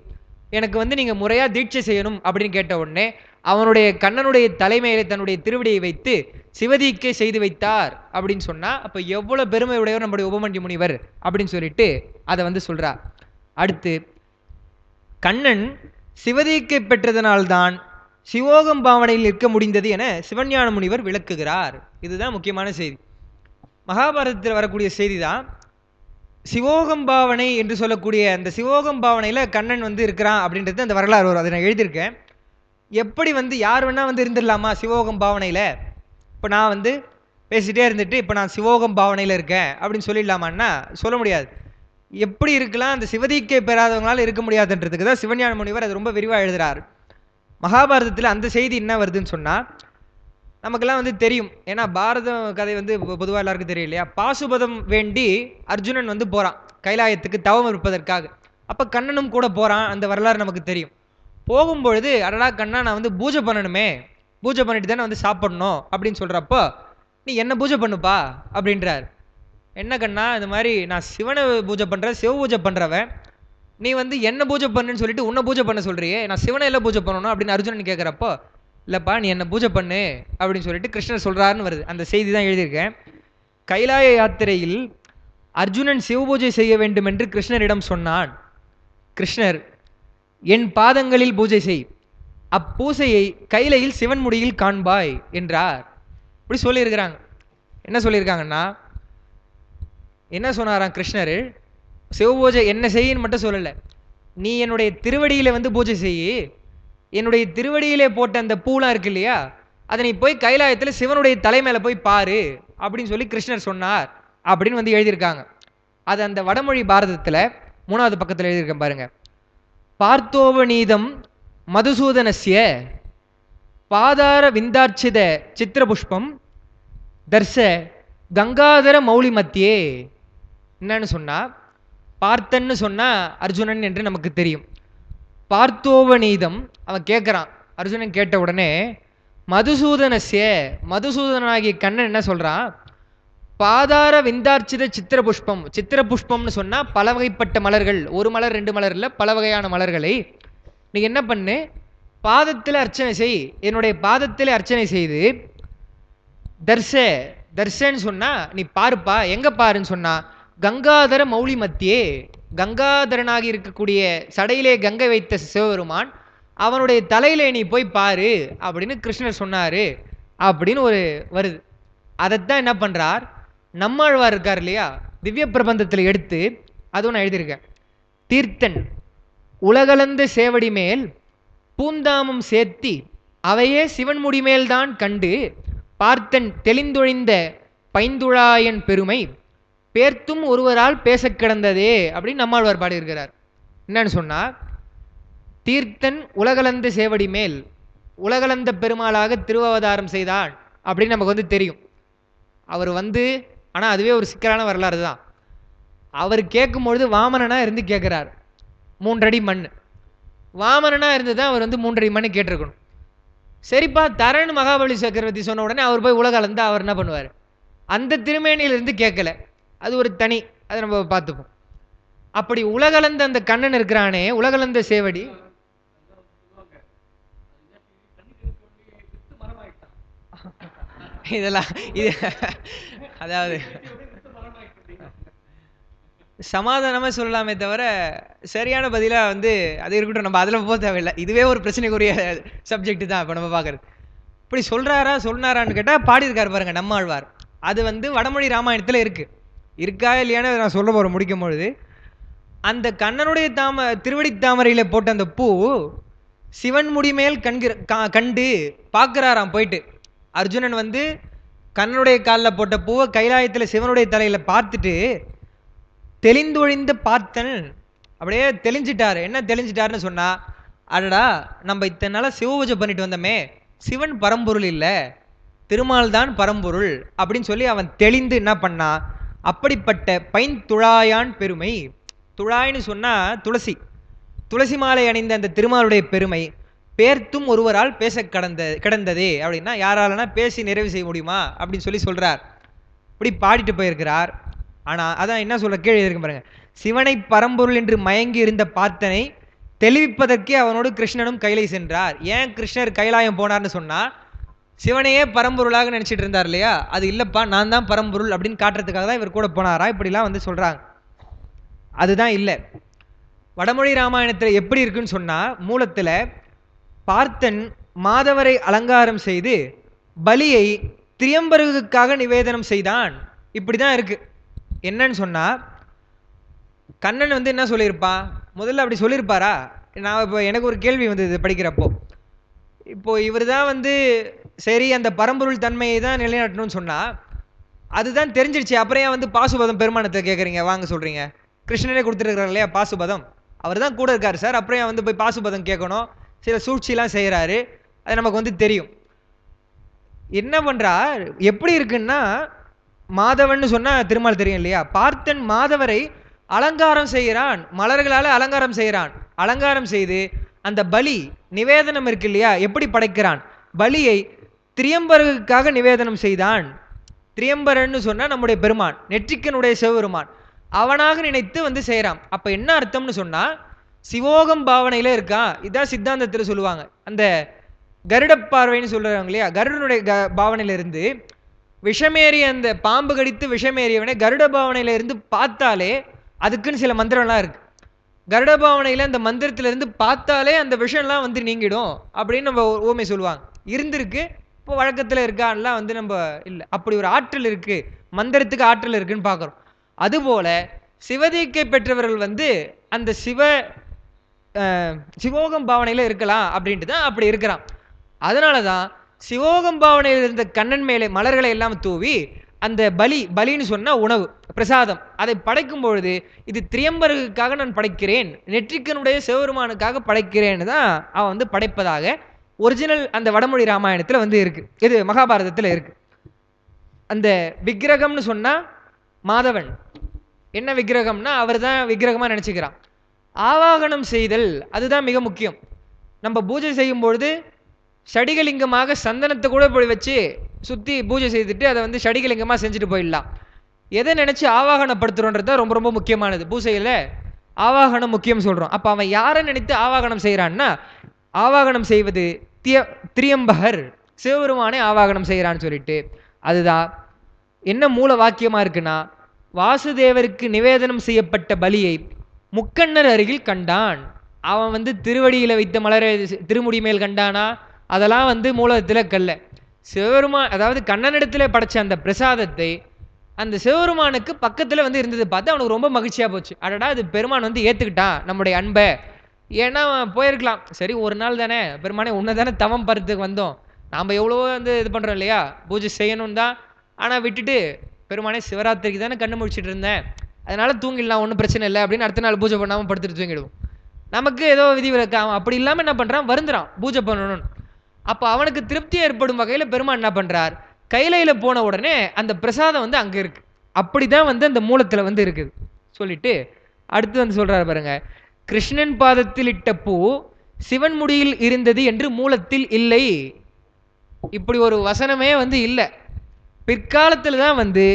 எனக்கு வந்து நீங்கள் முறையாக தீட்சை செய்யணும் அப்படின்னு கேட்ட உடனே அவனுடைய கண்ணனுடைய தலைமையிலே தன்னுடைய திருவடியை வைத்து சிவதீக்கை செய்து வைத்தார் அப்படின்னு சொன்னால், அப்போ எவ்வளோ பெருமை உடையவர் நம்முடைய உபமன்யு முனிவர் அப்படின்னு சொல்லிட்டு அதை வந்து சொல்கிறார். அடுத்து, கண்ணன் சிவதீக்கை பெற்றதனால்தான் சிவோகம் பாவனையில் இருக்க முடிந்தது என சிவஞான முனிவர் விளக்குகிறார். இதுதான் முக்கியமான செய்தி. மகாபாரதத்தில் வரக்கூடிய செய்தி தான். சிவோகம் பாவனை என்று சொல்லக்கூடிய அந்த சிவோகம் பாவனையில் கண்ணன் வந்து இருக்கிறான் அப்படின்றது அந்த வரலாறு வரும், அதை நான் எழுதியிருக்கேன். எப்படி வந்து யார் வேணா வந்து இருந்துடலாமா சிவோகம் பாவனையில்? இப்போ நான் வந்து பேசிகிட்டே இருந்துட்டு இப்போ நான் சிவோகம் பாவனையில் இருக்கேன் அப்படின்னு சொல்லிடலாமான்னா சொல்ல முடியாது. எப்படி இருக்கலாம், அந்த சிவதீக்கை பெறாதவங்களால இருக்க முடியாதுன்றதுக்கு தான் சிவஞான முனிவர் அது ரொம்ப விரிவாக எழுதுறாரு. மகாபாரதத்தில் அந்த செய்தி என்ன வருதுன்னு சொன்னால், நமக்கெல்லாம் வந்து தெரியும், ஏன்னா பாரத கதை வந்து பொதுவாக எல்லாருக்கும் தெரியும் இல்லையா. பாசுபதம் வேண்டி அர்ஜுனன் வந்து போகிறான் கைலாயத்துக்கு தவம் இருப்பதற்காக. அப்போ கண்ணனும் கூட போகிறான், அந்த வரலாறு நமக்கு தெரியும். போகும்பொழுது, அடடா கண்ணா நான் வந்து பூஜை பண்ணணுமே, பூஜை பண்ணிட்டு தானே வந்து சாப்பிடணும் அப்படின்னு சொல்கிறப்போ, நீ என்ன பூஜை பண்ணுப்பா அப்படின்றார். என்ன கண்ணா, இந்த மாதிரி நான் சிவனை பூஜை பண்ணுறேன், சிவ பூஜை பண்ணுறவன், நீ வந்து என்ன பூஜை பண்ணுன்னு சொல்லிட்டு உன்னை பூஜை பண்ண சொல்றியே, நான் சிவனை எல்லாம் பூஜை பண்ணணும் அப்படின்னு அர்ஜுனன் கேட்குறப்போ, இல்லைப்பா நீ என்ன பூஜை பண்ணு அப்படின்னு சொல்லிட்டு கிருஷ்ணர் சொல்கிறாருன்னு வருது. அந்த செய்தி தான் எழுதியிருக்கேன். கைலாய யாத்திரையில் அர்ஜுனன் சிவ பூஜை செய்ய வேண்டும் என்று கிருஷ்ணரிடம் சொன்னான். கிருஷ்ணர், என் பாதங்களில் பூஜை செய், அப்பூசையை கைலையில் சிவன் முடியில் காண்பாய் என்றார். இப்படி சொல்லியிருக்கிறாங்க. என்ன சொல்லியிருக்காங்கன்னா, என்ன சொன்னாராம் கிருஷ்ணர், சிவபூஜை என்ன செய்யின்னு மட்டும் சொல்லலை, நீ என்னுடைய திருவடியில் வந்து பூஜை செய்யி, என்னுடைய திருவடியிலே போட்ட அந்த பூலாம் இருக்கு இல்லையா, அதை நீ போய் கைலாயத்தில் சிவனுடைய தலை மேலே போய் பாரு அப்படின்னு சொல்லி கிருஷ்ணர் சொன்னார் அப்படின்னு வந்து எழுதியிருக்காங்க. அது அந்த வடமொழி பாரதத்தில் 3வது பக்கத்தில் எழுதியிருக்கேன் பாருங்க. பார்த்தோவநீதம் மதுசூதனஸ்ய பாதார விந்தார்ச்சித சித்திரபுஷ்பம் தர்ச கங்காதர மௌலி மத்தியே. என்னன்னு சொன்னா, பார்த்தன்னு சொன்னா அர்ஜுனன் என்று நமக்கு தெரியும். பார்த்தோவநீதம் அவன் கேட்குறான். அர்ஜுனன் கேட்ட உடனே மதுசூதனஸ்ய, மதுசூதனாகிய கண்ணன் என்ன சொல்றான், பாதார விந்தார்ச்சித சித்திரபுஷ்பம், சித்திரபுஷ்பம்னு சொன்னா பல வகைப்பட்ட மலர்கள், ஒரு மலர் 2 மலர் இல்லை, பல வகையான மலர்களை நீ என்ன பண்ணு, பாதத்தில் அர்ச்சனை செய், என்னுடைய பாதத்தில் அர்ச்சனை செய்து, தர்ச, தர்சன்னு சொன்னா நீ பாருப்பா, எங்க பாருன்னு சொன்னா கங்காதர மௌலி மத்தியே, கங்காதரனாகி இருக்கக்கூடிய சடையிலே கங்கை வைத்த சிவபெருமான் அவனுடைய தலையிலே நீ போய் பாரு அப்படின்னு கிருஷ்ணர் சொன்னாரு அப்படின்னு ஒரு வருது. அதைத்தான் என்ன பண்றார், நம்மாழ்வார் இருக்கார் இல்லையா, திவ்ய பிரபந்தத்தில் எடுத்து அது ஒன்று எழுதியிருக்கேன். தீர்த்தன் உலகளந்த சேவடி மேல் பூந்தாமம் சேர்த்தி அவையே சிவன் முடிமேல்தான் கண்டு பார்த்தன் தெளிந்தொழிந்த பைந்துழாயன் பெருமை பேர்த்தும் ஒருவரால் பேச கிடந்ததே அப்படின்னு நம்மாழ்வார் பாடியிருக்கிறார். என்னன்னு சொன்னா, தீர்த்தன் உலகளந்த சேவடி மேல், உலகளந்த பெருமாளாக திருவவதாரம் செய்தான் அப்படின்னு நமக்கு வந்து தெரியும். அவர் வந்து, ஆனால் அதுவே ஒரு சிக்கலான வரலாறு தான். அவர் கேட்கும்பொழுது வாமனனா இருந்து கேட்குறார், 3 அடி மண். வாமனனா இருந்து தான் அவர் வந்து 3 அடி மண் கேட்டிருக்கணும். சரிப்பா தரன்னு மகாபலி சக்கரவர்த்தி சொன்ன உடனே அவர் போய் உலக அளந்து அவர் என்ன பண்ணுவார், அந்த திருமேனியிலிருந்து கேட்கல. அது ஒரு தனி, அதை நம்ம பார்த்துப்போம். அப்படி உலகளந்த அந்த கண்ணன் இருக்கிறானே, உலகளந்த சேவடி, இதெல்லாம் இது அதாவது சமாதானமாக சொல்லலாமே தவிர சரியான பதிலாக வந்து அது இருக்கட்டும், நம்ம அதில் போக தேவையில்லை. இதுவே ஒரு பிரச்சனைக்குரிய சப்ஜெக்ட் தான் இப்போ நம்ம பார்க்குறது. இப்படி சொல்கிறாரா சொன்னாரான்னு கேட்டால் பாடியிருக்காரு பாருங்க நம்மாழ்வார். அது வந்து வடமொழி ராமாயணத்தில் இருக்குது. இருக்கா இல்லையான்னு நான் சொல்ல போகிறேன் முடிக்கும் பொழுது. அந்த கண்ணனுடைய திருவடி தாமரையில் போட்ட அந்த பூ சிவன் முடிமேல் கண்டு பார்க்குறாராம். போயிட்டு அர்ஜுனன் வந்து கண்ணனுடைய காலில் போட்ட பூவை கைலாயத்தில் சிவனுடைய தலையில் பார்த்துட்டு தெளிந்தொழிந்த பார்த்தன் அப்படியே தெளிஞ்சிட்டாரு. என்ன தெளிஞ்சிட்டாருன்னு சொன்னா, அடடா நம்ம இத்தனை நாளா சிவபூஜை பண்ணிட்டு வந்தோமே, சிவன் பரம்பொருள் இல்லை, திருமால் தான் பரம்பொருள் அப்படின்னு சொல்லி அவன் தெளிந்து என்ன பண்ணா, அப்படிப்பட்ட பைந்துழாயான் பெருமை. துழாய்னு சொன்னா துளசி, துளசி மாலை அணிந்த அந்த திருமாலுடைய பெருமை பேர்த்தும் ஒருவரால் பேச கிடந்ததே. அப்படின்னா யாராலனா பேசி நிறைவு செய்ய முடியுமா அப்படின்னு சொல்லி சொல்றார். இப்படி பாடிட்டு போயிருக்கிறார். ஆனால் அதான் என்ன சொல்ல கீழே இருக்கு பாருங்க, சிவனை பரம்பொருள் என்று மயங்கி இருந்த பார்த்தனை தெளிவிப்பதற்கே அவனோடு கிருஷ்ணனும் கைலை சென்றார். ஏன் கிருஷ்ணர் கைலாயம் போனார்னு சொன்னா, சிவனையே பரம்பொருளாக நினைச்சிட்டு இருந்தார் இல்லையா, அது இல்லப்பா நான் தான் பரம்பொருள் அப்படின்னு காட்டுறதுக்காக தான் இவர் கூட போனாரா, இப்படிலாம் வந்து சொல்றாங்க. அதுதான் இல்லை. வடமொழி ராமாயணத்தில் எப்படி இருக்குன்னு சொன்னா, மூலத்தில் பார்த்தன் மாதவரை அலங்காரம் செய்து பலியை திரியம்பருக்காக நிவேதனம் செய்தான். இப்படிதான் இருக்கு. என்னன்னு சொன்னா, கண்ணன் வந்து என்ன சொல்லியிருப்பான், முதல்ல அப்படி சொல்லியிருப்பாரா? நான் இப்போ எனக்கு ஒரு கேள்வி வந்தது படிக்கிறப்போ, இப்போ இவர் தான் வந்து சரி அந்த பரம்பொருள் தன்மையை தான் நிலைநாட்டணும்னு சொன்னா, அதுதான் தெரிஞ்சிடுச்சு. அப்புறம் ஏன் வந்து பாசுபதம் பெருமானத்தை கேட்குறீங்க, வாங்க சொல்றீங்க? கிருஷ்ணனே கொடுத்துருக்காரு இல்லையா பாசுபதம், அவர் தான் கூட இருக்காரு சார், அப்புறம் ஏன் வந்து போய் பாசுபதம் கேட்கணும்? சில சூழ்ச்சியெல்லாம் செய்கிறாரு, அது நமக்கு வந்து தெரியும். என்ன பண்றார், எப்படி இருக்குன்னா, மாதவன் சொன்னா திருமால் தெரியும் இல்லையா, பார்த்தன் மாதவரை அலங்காரம் செய்கிறான், மலர்களால் அலங்காரம் செய்கிறான். அலங்காரம் செய்து அந்த பலி நிவேதனம் இருக்கு இல்லையா, எப்படி படைக்கிறான், பலியை திரியம்பருக்காக நிவேதனம் செய்தான். திரியம்பரன்னு சொன்னா நம்முடைய பெருமான், நெற்றிக்கனுடைய சிவபெருமான், அவனாக நினைத்து வந்து செய்கிறான். அப்ப என்ன அர்த்தம்னு சொன்னா, சிவோகம் பாவனையில இருக்கான். இதான் சித்தாந்தத்தில் சொல்லுவாங்க. அந்த கருட பார்வைன்னு சொல்றாங்க இல்லையா, கருடனுடைய பாவனையில இருந்து விஷமேறிய அந்த பாம்பு கடித்து விஷமேறியவனை கருட பாவனையில இருந்து பார்த்தாலே, அதுக்குன்னு சில மந்திரம்லாம் இருக்கு. கருட பாவனையில அந்த மந்திரத்திலிருந்து பார்த்தாலே அந்த விஷயம்லாம் வந்து நீங்கிடும் அப்படின்னு நம்ம ஓமை சொல்லுவாங்க. இருந்திருக்கு, இப்போ வழக்கத்தில் இருக்கான்லாம் வந்து நம்ம இல்லை. அப்படி ஒரு ஆற்றல் இருக்கு, மந்திரத்துக்கு ஆற்றல் இருக்குன்னு பார்க்குறோம். அதுபோல சிவதீக்கை பெற்றவர்கள் வந்து அந்த சிவோகம் பாவனையில் இருக்கலாம் அப்படின்ட்டு தான் அப்படி இருக்கிறான். அதனால தான் சிவோகம் பாவனையில் இருந்த கண்ணன் மேலே மலர்களை எல்லாம் தூவி அந்த பலின்னு சொன்ன உணவு பிரசாதம் அதை படைக்கும் பொழுது, இது திரியம்பருக்காக நான் படைக்கிறேன், நெற்றிக்கனுடைய சிவபெருமானுக்காக படைக்கிறேன்னு தான் அவன் வந்து படைப்பதாக ஒரிஜினல் அந்த வடமொழி ராமாயணத்தில் வந்து இருக்கு. இது மகாபாரதத்தில் இருக்கு. அந்த விக்கிரகம்னு சொன்னா மாதவன். என்ன விக்கிரகம்னா அவர் தான் விக்கிரகமாக நினச்சிக்கிறான். ஆவாகனம் செய்தல் அதுதான் மிக முக்கியம். நம்ம பூஜை செய்யும் பொழுது ஷடிகலிங்கமாக சந்தனத்தை கூட போய் வச்சு சுற்றி பூஜை செய்துட்டு அதை வந்து ஷடிகலிங்கமாக செஞ்சுட்டு போயிடலாம். எதை நினச்சி ஆவாகனப்படுத்துகிறோன்றது தான் ரொம்ப ரொம்ப முக்கியமானது. பூஜையில் ஆவாகனம் முக்கியம் சொல்கிறோம். அப்போ அவன் யாரை நினைத்து ஆவாகனம் செய்கிறான்னா, ஆவாகனம் செய்வது திரியம்பகர் சிவபெருமானே ஆவாகனம் செய்கிறான்னு சொல்லிட்டு, அதுதான் என்ன மூல வாக்கியமாக இருக்குன்னா, வாசுதேவருக்கு நிவேதனம் செய்யப்பட்ட பலியை முக்கண்ணர் அருகில் கண்டான். அவன் வந்து திருவடியில் வைத்த மலரை திருமுடி மேல் கண்டானா, அதெல்லாம் வந்து மூலத்தில் கல்ல. சிவபெருமான் அதாவது கண்ணனிடத்தில் படைச்ச அந்த பிரசாதத்தை அந்த சிவபெருமானுக்கு பக்கத்துல வந்து இருந்தது பார்த்து அவனுக்கு ரொம்ப மகிழ்ச்சியா போச்சு. அடடா, இது பெருமான் வந்து ஏத்துக்கிட்டான் நம்முடைய அன்பை. ஏன்னா அவன் போயிருக்கலாம், சரி ஒரு நாள் தானே பெருமானே உன்னை தானே தவம் பறத்துக்கு வந்தோம், நாம எவ்வளவோ வந்து இது பண்றோம் இல்லையா, பூஜை செய்யணும் தான். ஆனா விட்டுட்டு பெருமானே சிவராத்திரிக்கு தானே கண்ணு முழிச்சிட்டு இருந்தேன், அதனால தூங்கிடலாம், ஒன்றும் பிரச்சனை இல்லை அப்படின்னு அடுத்த நாள் பூஜை பண்ணாமல் படுத்துட்டு தூங்கிடுவோம். நமக்கு ஏதோ விதி விலக்கு. அவன் அப்படி இல்லாமல் என்ன பண்ணுறான், வருந்துறான் பூஜை பண்ணணும்னு. அப்போ அவனுக்கு திருப்தி ஏற்படும் வகையில் பெருமான் என்ன பண்ணுறார், கைலையில் போன உடனே அந்த பிரசாதம் வந்து அங்கே இருக்கு. அப்படி தான் வந்து அந்த மூலத்தில் வந்து இருக்குது சொல்லிட்டு அடுத்து வந்து சொல்கிறார் பாருங்க, கிருஷ்ணன் பாதத்தில் இட்ட பூ சிவன் முடியில் இருந்தது என்று மூலத்தில் இல்லை. இப்படி ஒரு வசனமே வந்து இல்லை. பிற்காலத்தில் தான் வந்து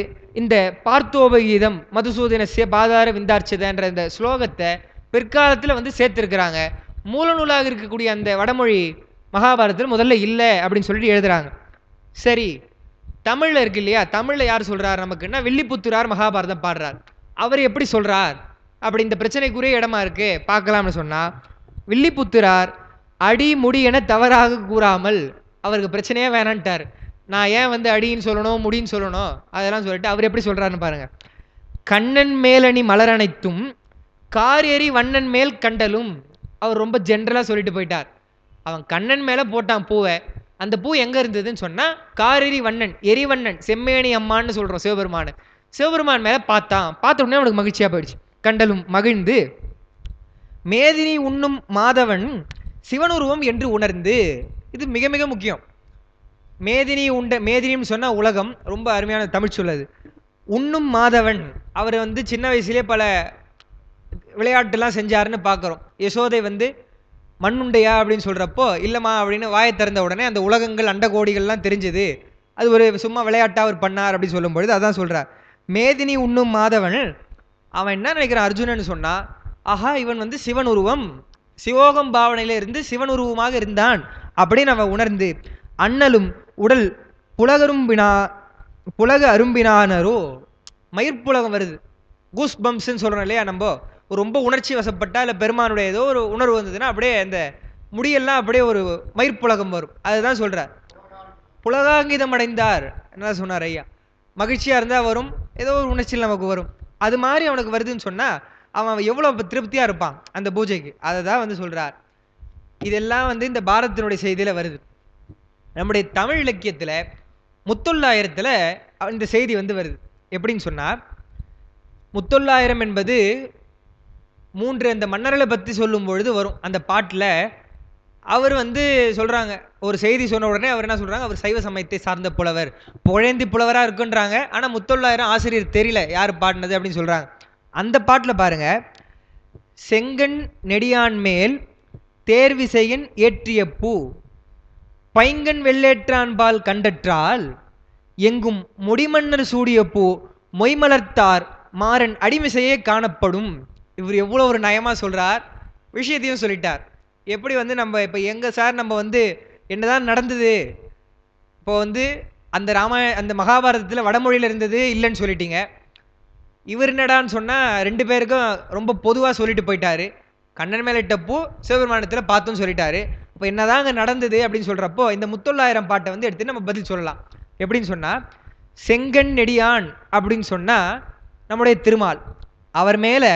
இந்த பார்த்தோபகீதம் மதுசூதனசிய பாதார விந்தார்ச்சதன்ற இந்த ஸ்லோகத்தை பிற்காலத்தில் வந்து சேர்த்திருக்கிறாங்க. மூல நூலாக இருக்கக்கூடிய அந்த வடமொழி மகாபாரதத்தில் முதல்ல இல்லை அப்படின்னு சொல்லிட்டு எழுதுறாங்க. சரி, தமிழில் இருக்கு இல்லையா, தமிழில் யார் சொல்றார் நமக்குன்னா வில்லிபுத்தூரார் மகாபாரதம் பாடுறார். அவர் எப்படி சொல்றார் அப்படி இந்த பிரச்சனைக்குரிய இடமா இருக்கு பார்க்கலாம்னு சொன்னா, வில்லிபுத்தூரார் அடி முடி என தவறாக கூறாமல் அவருக்கு பிரச்சனையே வேணான்ட்டார். நான் ஏன் வந்து அடின்னு சொல்லணும் முடின்னு சொல்லணும் அதெல்லாம் சொல்லிட்டு அவர் எப்படி சொல்றாருன்னு பாருங்க. கண்ணன் மேலணி மலர் அனைத்தும் காரேறி வண்ணன் மேல் கண்டலும். அவர் ரொம்ப ஜென்ரலா சொல்லிட்டு போயிட்டார். அவன் கண்ணன் மேல போட்டான் பூவை, அந்த பூ எங்க இருந்ததுன்னு சொன்னா காரேறி வண்ணன் எரிவண்ணன் செம்மேனி அம்மான்னு சொல்றோம் சிவபெருமான். சிவபெருமான் மேல பார்த்தான், பார்த்த உடனே அவனுக்கு மகிழ்ச்சியா போயிடுச்சு. கண்டலும் மகிழ்ந்து மேதினி உண்ணும் மாதவன் சிவனுருவம் என்று உணர்ந்து. இது மிக மிக முக்கியம். மேதினி உண்ட, மேதினின்னு சொன்னா உலகம், ரொம்ப அருமையான தமிழ் சொல்லது. உண்ணும் மாதவன், அவர் வந்து சின்ன வயசுலேயே பல விளையாட்டுலாம் செஞ்சாருன்னு பார்க்குறோம். யசோதை வந்து மண்ணுண்டையா அப்படின்னு சொல்கிறப்போ இல்லைம்மா அப்படின்னு வாயை திறந்த உடனே அந்த உலகங்கள் அண்டகோடிகள்லாம் தெரிஞ்சுது, அது ஒரு சும்மா விளையாட்டாக அவர் பண்ணார் அப்படின்னு சொல்லும் பொழுது அதான் சொல்கிறார். மேதினி உண்ணும் மாதவன், அவன் என்ன நினைக்கிறான் அர்ஜுனன் சொன்னா, ஆஹா இவன் வந்து சிவன் உருவம், சிவோகம் பாவனையில இருந்து சிவன் உருவமாக இருந்தான் அப்படின்னு அவன் உணர்ந்து அண்ணலும் உடல் புலகரும்பினா புலக அரும்பினானரோ. மயிர்ப்புலகம் வருது, கூஸ் பம்ப்ஸ்ன்னு சொல்கிறோம் இல்லையா, நம்ம ஒரு ரொம்ப உணர்ச்சி வசப்பட்டா இல்லை பெருமானுடைய ஏதோ ஒரு உணர்வு வந்ததுன்னா அப்படியே அந்த முடியெல்லாம் அப்படியே ஒரு மயிர்ப்புலகம் வரும். அதுதான் சொல்கிறார். புலகாங்கிதம் அடைந்தார் என்ன சொன்னார் ஐயா, மகிழ்ச்சியாக இருந்தால் வரும், ஏதோ ஒரு உணர்ச்சியில் நமக்கு வரும், அது மாதிரி அவனுக்கு வருதுன்னு சொன்னால் அவன் எவ்வளோ திருப்தியாக இருப்பான் அந்த பூஜைக்கு. அதை தான் வந்து சொல்கிறார். இதெல்லாம் வந்து இந்த பாரதத்தினுடைய செய்தியில் வருது. நம்முடைய தமிழ் இலக்கியத்தில் முத்தொள்ளாயிரத்தில் இந்த செய்தி வந்து வருது. எப்படின்னு சொன்னால், முத்தொள்ளாயிரம் என்பது 3 அந்த மன்னர்களை பற்றி சொல்லும் பொழுது வரும். அந்த பாட்டில் அவர் வந்து சொல்கிறாங்க, ஒரு செய்தி சொன்ன உடனே அவர் என்ன சொல்கிறாங்க, அவர் சைவ சமயத்தை சார்ந்த புலவர், புகழேந்தி புலவராக இருக்குன்றாங்க. ஆனால் முத்தொள்ளாயிரம் ஆசிரியர் தெரியல யார் பாடினது அப்படின்னு சொல்கிறாங்க. அந்த பாட்டில் பாருங்க, செங்கண் நெடியான் மேல் தேர்விசையன் ஏற்றிய பூ பைங்கன் வெள்ளேற்றான்பால் கண்டற்றால் எங்கும் முடிமன்னர் சூடிய பூ மொய்மலர்த்தார் மாறன் அடிமிசையே காணப்படும். இவர் எவ்வளோ ஒரு நயமாக சொல்கிறார், விஷயத்தையும் சொல்லிட்டார். எப்படி வந்து நம்ம இப்போ எங்கள் சார் நம்ம வந்து என்னதான் நடந்தது, இப்போ வந்து அந்த அந்த மகாபாரதத்தில் வடமொழியில் இருந்தது இல்லைன்னு சொல்லிட்டீங்க. இவர் என்னடான்னு சொன்னால் 2 பேருக்கும் ரொம்ப பொதுவாக சொல்லிட்டு போயிட்டாரு. கண்ணன் மேல இட்ட பூ சிவபெருமானத்தில் பார்த்தோன்னு சொல்லிட்டாரு. இப்போ என்னதான் அங்கே நடந்தது அப்படின்னு சொல்கிறப்போ இந்த முத்தொள்ளாயிரம் பாட்டை வந்து எடுத்து நம்ம பதில் சொல்லலாம். எப்படின்னு சொன்னால், செங்கண் நெடியான் அப்படின்னு சொன்னால் நம்முடைய திருமால், அவர் மேலே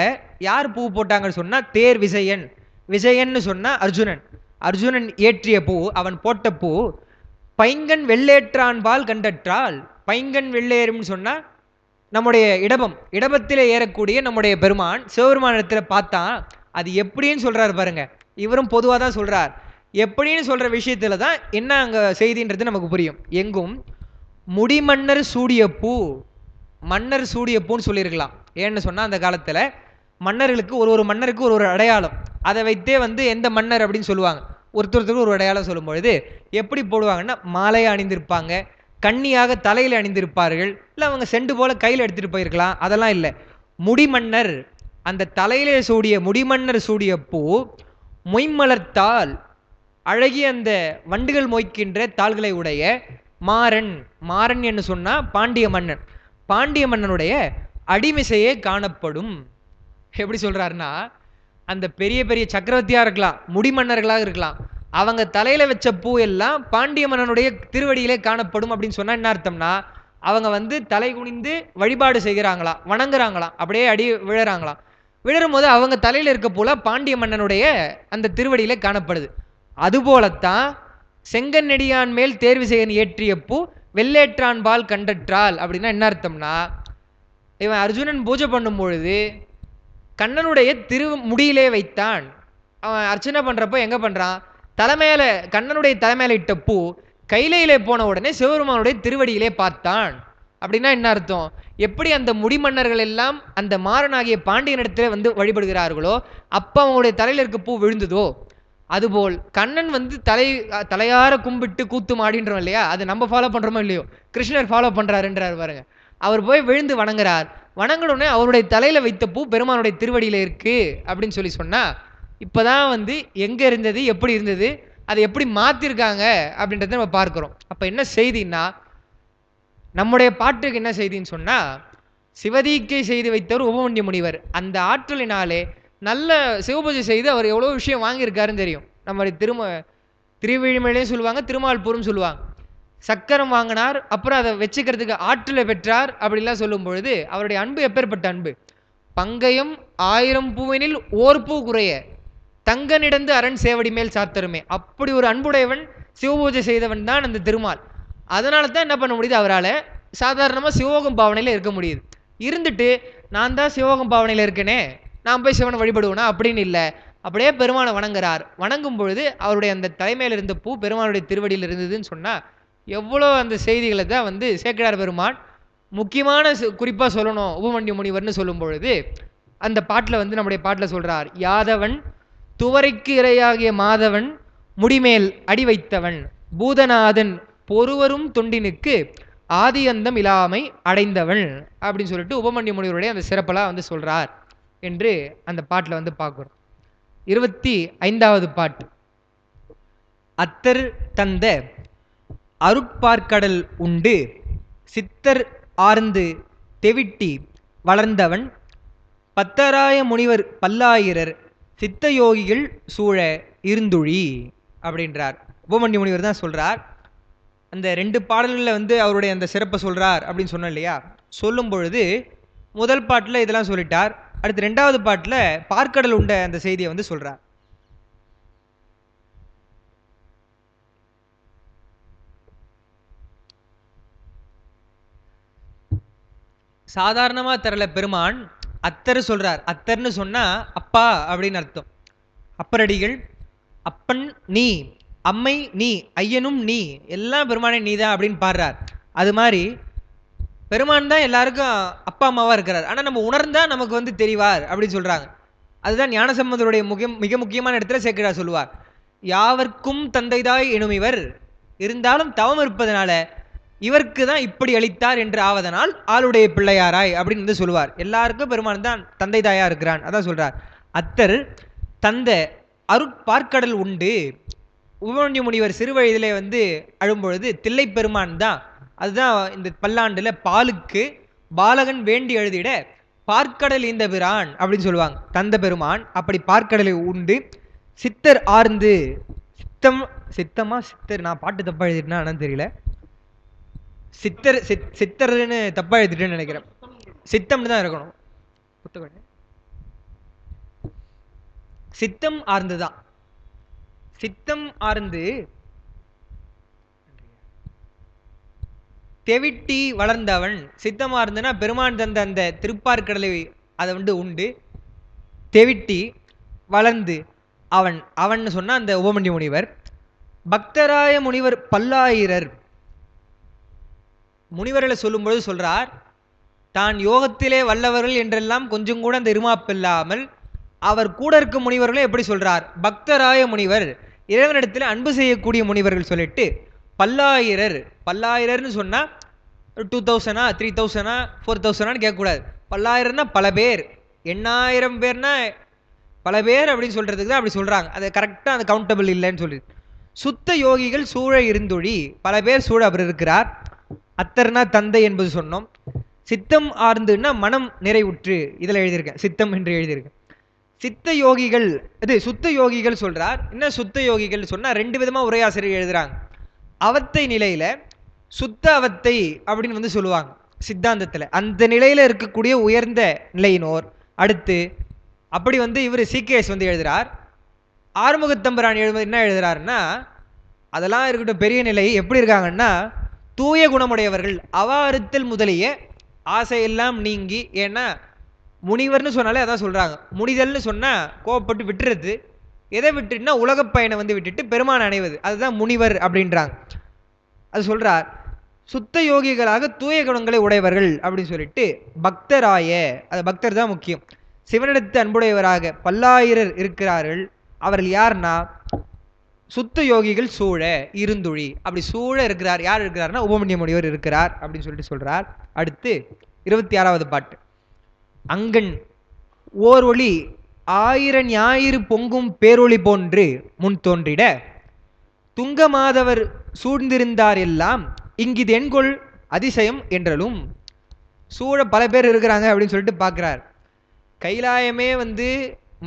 யார் பூ போட்டாங்கன்னு சொன்னால் தேர் விசையன், விஜயன்னு சொன்னால் அர்ஜுனன், அர்ஜுனன் ஏற்றிய பூ அவன் போட்ட பூ பைங்கன் வெள்ளேற்றான்பால் கண்டற்றால். பைங்கன் வெள்ளேறும்னு சொன்னால் நம்முடைய இடபத்தில் ஏறக்கூடிய நம்முடைய பெருமான் சிவபெருமானிடத்தில் பார்த்தான். அது எப்படின்னு சொல்றாரு பாருங்க, இவரும் பொதுவாக தான் சொல்றார். எப்படின்னு சொல்ற விஷயத்துல தான் என்ன அங்க செய்தின்றது நமக்கு புரியும். எங்கும் முடிமன்னர் சூடிய பூ, மன்னர் சூடிய பூன்னு சொல்லியிருக்கலாம். ஏன்னு சொன்னா அந்த காலத்துல மன்னர்களுக்கு ஒரு மன்னருக்கு ஒரு அடையாளம், அதை வைத்தே வந்து எந்த மன்னர் அப்படின்னு சொல்லுவாங்க. ஒருத்தருக்கு ஒரு அடையாளம் சொல்லும் பொழுது எப்படி போடுவாங்கன்னா, மாலையை அணிந்திருப்பாங்க, கண்ணியாக தலையில் அணிந்திருப்பார்கள், இல்லை அவங்க செண்டு போல கையில் எடுத்துட்டு போயிருக்கலாம். அதெல்லாம் இல்லை, முடிமன்னர், அந்த தலையிலே சூடிய முடிமன்னர் சூடிய பூ மொய்மலர்த்தால், அழகிய அந்த வண்டுகள் மொய்க்கின்ற தாள்களை உடைய மாறன், மாறன் என்று சொன்னா பாண்டிய மன்னன், பாண்டிய மன்னனுடைய அடிமிசையே காணப்படும். எப்படி சொல்றாருன்னா, அந்த பெரிய பெரிய சக்கரவர்த்தியா இருக்கலாம், முடிமன்னர்களாக இருக்கலாம், அவங்க தலையில வச்ச பூ எல்லாம் பாண்டிய மன்னனுடைய திருவடியிலே காணப்படும் அப்படின்னு சொன்னா என்ன அர்த்தம்னா, அவங்க வந்து தலை குனிந்து வழிபாடு செய்கிறாங்களாம், வணங்குறாங்களாம், அப்படியே அடி விழறாங்களாம். விழரும் போது அவங்க தலையில இருக்க போல பாண்டிய மன்னனுடைய அந்த திருவடியில காணப்படுது. அதுபோலத்தான் செங்கன்னெடியான் மேல் தேர்வு செய்யன் ஏற்றிய பூ வெள்ளேற்றான் பால் கண்டற்றால் அப்படின்னா என்ன அர்த்தம்னா, இவன் அர்ஜுனன் பூஜை பண்ணும் பொழுது கண்ணனுடைய திரு முடியிலே வைத்தான். அவன் அர்ச்சனை பண்றப்போ எங்க பண்றான், தலைமையில கண்ணனுடைய தலைமையில இட்ட பூ கையிலே போன உடனே சிவபெருமானுடைய திருவடியிலே பார்த்தான். அப்படின்னா என்ன அர்த்தம், எப்படி அந்த முடிமன்னர்கள் எல்லாம் அந்த மாறனாகிய பாண்டியனிடத்துல வந்து வழிபடுகிறார்களோ அப்ப அவங்களுடைய தலையில இருக்க பூ விழுந்ததோ, அதுபோல் கண்ணன் வந்து தலையார கும்பிட்டு கூத்து மாடின்றோம் இல்லையா, அது நம்ம ஃபாலோ பண்றோமோ இல்லையோ, கிருஷ்ணர் ஃபாலோ பண்றாருன்றார் பாருங்க. அவர் போய் விழுந்து வணங்குறார். வணங்கணுன்னே அவருடைய தலையில வைத்த பூ பெருமானுடைய திருவடியில இருக்கு அப்படின்னு சொல்லி சொன்னா, இப்பதான் வந்து எங்க இருந்தது, எப்படி இருந்தது, அதை எப்படி மாத்திருக்காங்க அப்படின்றத நம்ம பார்க்கிறோம். அப்ப என்ன செய்தின்னா, நம்முடைய பாட்டுக்கு என்ன செய்தின்னு சொன்னா, சிவதீக்கை செய்து வைத்தவர் உபமன்ய முனிவர். அந்த ஆற்றலினாலே நல்ல சிவபூஜை செய்து அவர் எவ்வளவு விஷயம் வாங்கியிருக்காருன்னு தெரியும். நம்முடைய திருவிழிமலையும் சொல்லுவாங்க, திருமால்பூரும் சொல்லுவாங்க. சக்கரம் வாங்கினார், அப்புறம் அதை வச்சுக்கிறதுக்கு ஆற்றலை பெற்றார் அப்படிலாம் சொல்லும் பொழுது அவருடைய அன்பு எப்பேற்பட்ட அன்பு. பங்கயம் 1000 பூவினில் ஓர் பூ குறைய தங்க நிடந்து அரண் சேவடி மேல் சாத்தருமே. அப்படி ஒரு அன்புடையவன், சிவபூஜை செய்தவன் தான் அந்த திருமால். அதனால தான் என்ன பண்ண முடியுது, அவரால் சாதாரணமாக சிவோகம் பாவனையில் இருக்க முடியுது. இருந்துட்டு நான் தான் சிவோகம் பாவனையில் இருக்கேனே, நான் போய் சிவனை வழிபடுவேனா அப்படின்னு இல்லை. அப்படியே பெருமானை வணங்குறார். வணங்கும் பொழுது அவருடைய அந்த தலைமையில் இருந்த பூ பெருமானுடைய திருவடியில் இருந்ததுன்னு சொன்னால் எவ்வளோ அந்த செய்திகளை தான் வந்து சேக்கிழார் பெருமான் முக்கியமான குறிப்பாக சொல்லணும். உபமன்ய முனிவர்னு சொல்லும் பொழுது அந்த பாட்டில் வந்து நம்முடைய பாட்டில் சொல்கிறார், யாதவன் துவரைக்கு இரையாகிய மாதவன் முடிமேல் அடி வைத்தவன் பூதநாதன் பொறுவரும் தொண்டினுக்கு ஆதி அந்தம் இல்லாமை அடைந்தவன் அப்படின்னு சொல்லிட்டு உபமன்ய முனிவருடைய அந்த சிறப்பெல்லாம் வந்து சொல்றார் என்று அந்த பாட்டில் வந்து பார்க்கிறோம். 25வது பாட்டு. அத்தர் தந்த அருட்பார்க்கடல் உண்டு சித்தர் ஆர்ந்து தெவிட்டி வளர்ந்தவன் பத்தராய முனிவர் பல்லாயிரர் சித்த யோகிகள் சூழ இருந்துழி அப்படின்றார். உபமன்ய முனிவர் தான் சொல்றார். அந்த 2 பாடல்களில் வந்து அவருடைய அந்த சிறப்பை சொல்றார் அப்படின்னு சொன்னோம் இல்லையா. சொல்லும் பொழுது முதல் பாட்டில் இதெல்லாம் சொல்லிட்டார். அடுத்து 2வது பாட்டில் பார்க்கடல் உண்ட அந்த செய்தியை வந்து சொல்றார். சாதாரணமாக தரல பெருமான் அத்தர் சொல்றார். அத்தர்னு சொன்னா அப்பா அப்படின்னு அர்த்தம். அப்பரடிகள், அப்பன் நீ, அம்மை நீ, ஐயனும் நீ, எல்லாம் பெருமானே நீ தான் அப்படின்னு பாடுறார். அது மாதிரி பெருமான் தான் எல்லாருக்கும் அப்பா அம்மாவா இருக்கிறார். ஆனால் நம்ம உணர்ந்தா நமக்கு வந்து தெரிவார் அப்படின்னு சொல்றாங்க. அதுதான் ஞானசம்பந்தருடைய மிக முக்கியமான இடத்துல சேக்கிழார் சொல்லுவார், யாவர்க்கும் தந்தைதாய் எனும் இவர் இருந்தாலும் தவம் இருப்பதனால இவருக்கு தான் இப்படி அளித்தார் என்று ஆவதனால் ஆளுடைய பிள்ளையாராய் அப்படின்னு வந்து சொல்லுவார். எல்லாருக்கும் பெருமான் தான் தந்தை தாயா இருக்கிறான். அதான் சொல்றார். அத்தர் தந்த அருட்பார்க்கடல் உண்டு. உபமன்ய முனிவர் சிறு வயதிலே வந்து அழும்பொழுது தில்லை பெருமான் தான், அதுதான் இந்த பல்லாண்டுல பாலுக்கு பாலகன் வேண்டி எழுதிட பார்க்கடல் இந்த பிரான் அப்படின்னு சொல்லுவாங்க. தந்த பெருமான் அப்படி பார்க்கடலை உண்டு சித்தர் ஆர்ந்து, சித்தமா சித்தர், நான் பாட்டு தப்பா எழுதிட்டேன்னா என்னன்னு தெரியல, சித்தர்னு தப்பா எழுதிட்டேன்னு நினைக்கிறேன். சித்தம்னு தான் இருக்கணும். சித்தம் ஆர்ந்துதான். சித்தம் ஆர்ந்து தெவிட்டி வளர்ந்தவன். சித்தம் ஆர்ந்துனா பெருமான் தந்த அந்த திருப்பார்க்கடலை அதை வந்து உண்டு தெவிட்டி வளர்ந்து அவன் அவன் சொன்னா அந்த உபமன்ய முனிவர். பக்தராய முனிவர் பல்லாயிரர், முனிவர்களை சொல்லும்பொழுது சொல்றார், தான் யோகத்திலே வல்லவர்கள் என்றெல்லாம் கொஞ்சம் கூட அந்த இருமாப்பில்லாமல் அவர் கூட இருக்கும் முனிவர்களே எப்படி சொல்றார், பக்தராய முனிவர், இறைவனிடத்தில் அன்பு செய்யக்கூடிய முனிவர்கள் சொல்லிட்டு பல்லாயிரர். பல்லாயிரர்னு சொன்னா 2000 3000 4000 கேட்கக்கூடாது. பல்லாயிரம்னா பல பேர், 8000 பேர்னா பல பேர் அப்படின்னு சொல்றதுக்கு தான் அப்படி சொல்றாங்க. அது கரெக்டா அந்த கவுண்டபிள் இல்லைன்னு சொல்லி. சுத்த யோகிகள் சூழ இருந்தொழி, பல பேர் சூழ அவர் இருக்கிறார். அத்தர்னா தந்தை என்பது சொன்னோம். சித்தம் ஆர்ந்துன்னா மனம் நிறைவுற்று, இதில் எழுதியிருக்கேன் சித்தம் என்று எழுதியிருக்கேன். சித்த யோகிகள், இது சுத்த யோகிகள் சொல்றார். என்ன சுத்த யோகிகள் சொன்னா 2 விதமா உரையாசிரியர் எழுதுறாங்க. அவத்தை நிலையில சுத்த அவத்தை அப்படின்னு வந்து சொல்லுவாங்க சித்தாந்தத்துல. அந்த நிலையில இருக்கக்கூடிய உயர்ந்த நிலையினோர். அடுத்து அப்படி வந்து இவர் சீகேஎஸ் வந்து எழுதுறார். ஆறுமுகத்தம்பரான் என்ன எழுதுறாருன்னா, அதெல்லாம் இருக்கட்டும், பெரிய நிலை எப்படி இருக்காங்கன்னா, தூய குணமுடையவர்கள், அவா அறுத்தல் முதலிய ஆசையெல்லாம் நீங்கி. ஏன்னா முனிவர்னு சொன்னாலே அதான் சொல்றாங்க. முனிதல்னு சொன்னா கோவப்பட்டு விட்டுறது. எதை விட்டுன்னா உலக பயனை வந்து விட்டுட்டு பெருமான் அடைவது, அதுதான் முனிவர் அப்படின்றாங்க. அது சொல்றார். சுத்த யோகிகளாக தூய குணங்களை உடையவர்கள் அப்படின்னு சொல்லிட்டு பக்தராய, அது பக்தர் தான் முக்கியம், சிவனிடத்து அன்புடையவராக பல்லாயிரர் இருக்கிறார்கள். அவர்கள் யாருன்னா சுத்த யோகிகள் சூழ இருந்துழி. அப்படி சூழ இருக்கிறார். யார் இருக்கிறார்னா உபமன்ய முனிவர் இருக்கிறார் அப்படின்னு சொல்லிட்டு சொல்றார். அடுத்து 26வது பாட்டு. அங்கன் ஓர் ஒளி ஆயிரம் ஞாயிறு பொங்கும் பேரொளி போன்று முன் தோன்றிட துங்க மாதவர் சூழ்ந்திருந்தார் எல்லாம் இங்கிது என்கொள் அதிசயம் என்றலும். சூழ பல பேர் இருக்கிறாங்க அப்படின்னு சொல்லிட்டு பார்க்கிறார். கைலாயமே வந்து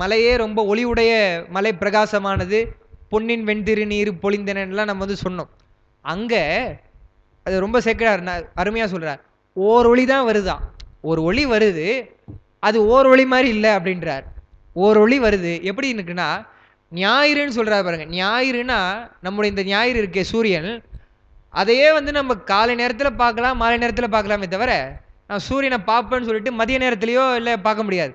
மலையே ரொம்ப ஒளிவுடைய மலை, பிரகாசமானது, பொன்னின் வெண்திரு நீர் பொழிந்தனலாம் நம்ம வந்து சொன்னோம். அங்க அது ரொம்ப சேர்க்கிறார், அருமையா சொல்றார். ஓர் ஒளி தான் வருதான், ஒரு ஒளி வருது, அது ஓர் ஒளி மாதிரி இல்லை அப்படின்றார். ஓர் ஒளி வருது எப்படி இருக்குன்னா, ஞாயிறுன்னு சொல்றாரு பாருங்க. ஞாயிறுனா நம்முடைய இந்த ஞாயிறு இருக்கே சூரியன், அதையே வந்து நம்ம காலை நேரத்தில் பார்க்கலாம், மாலை நேரத்தில் பார்க்கலாமே தவிர நான் சூரியனை பார்ப்பேன்னு சொல்லிட்டு மதிய நேரத்துலையோ இல்லை பார்க்க முடியாது.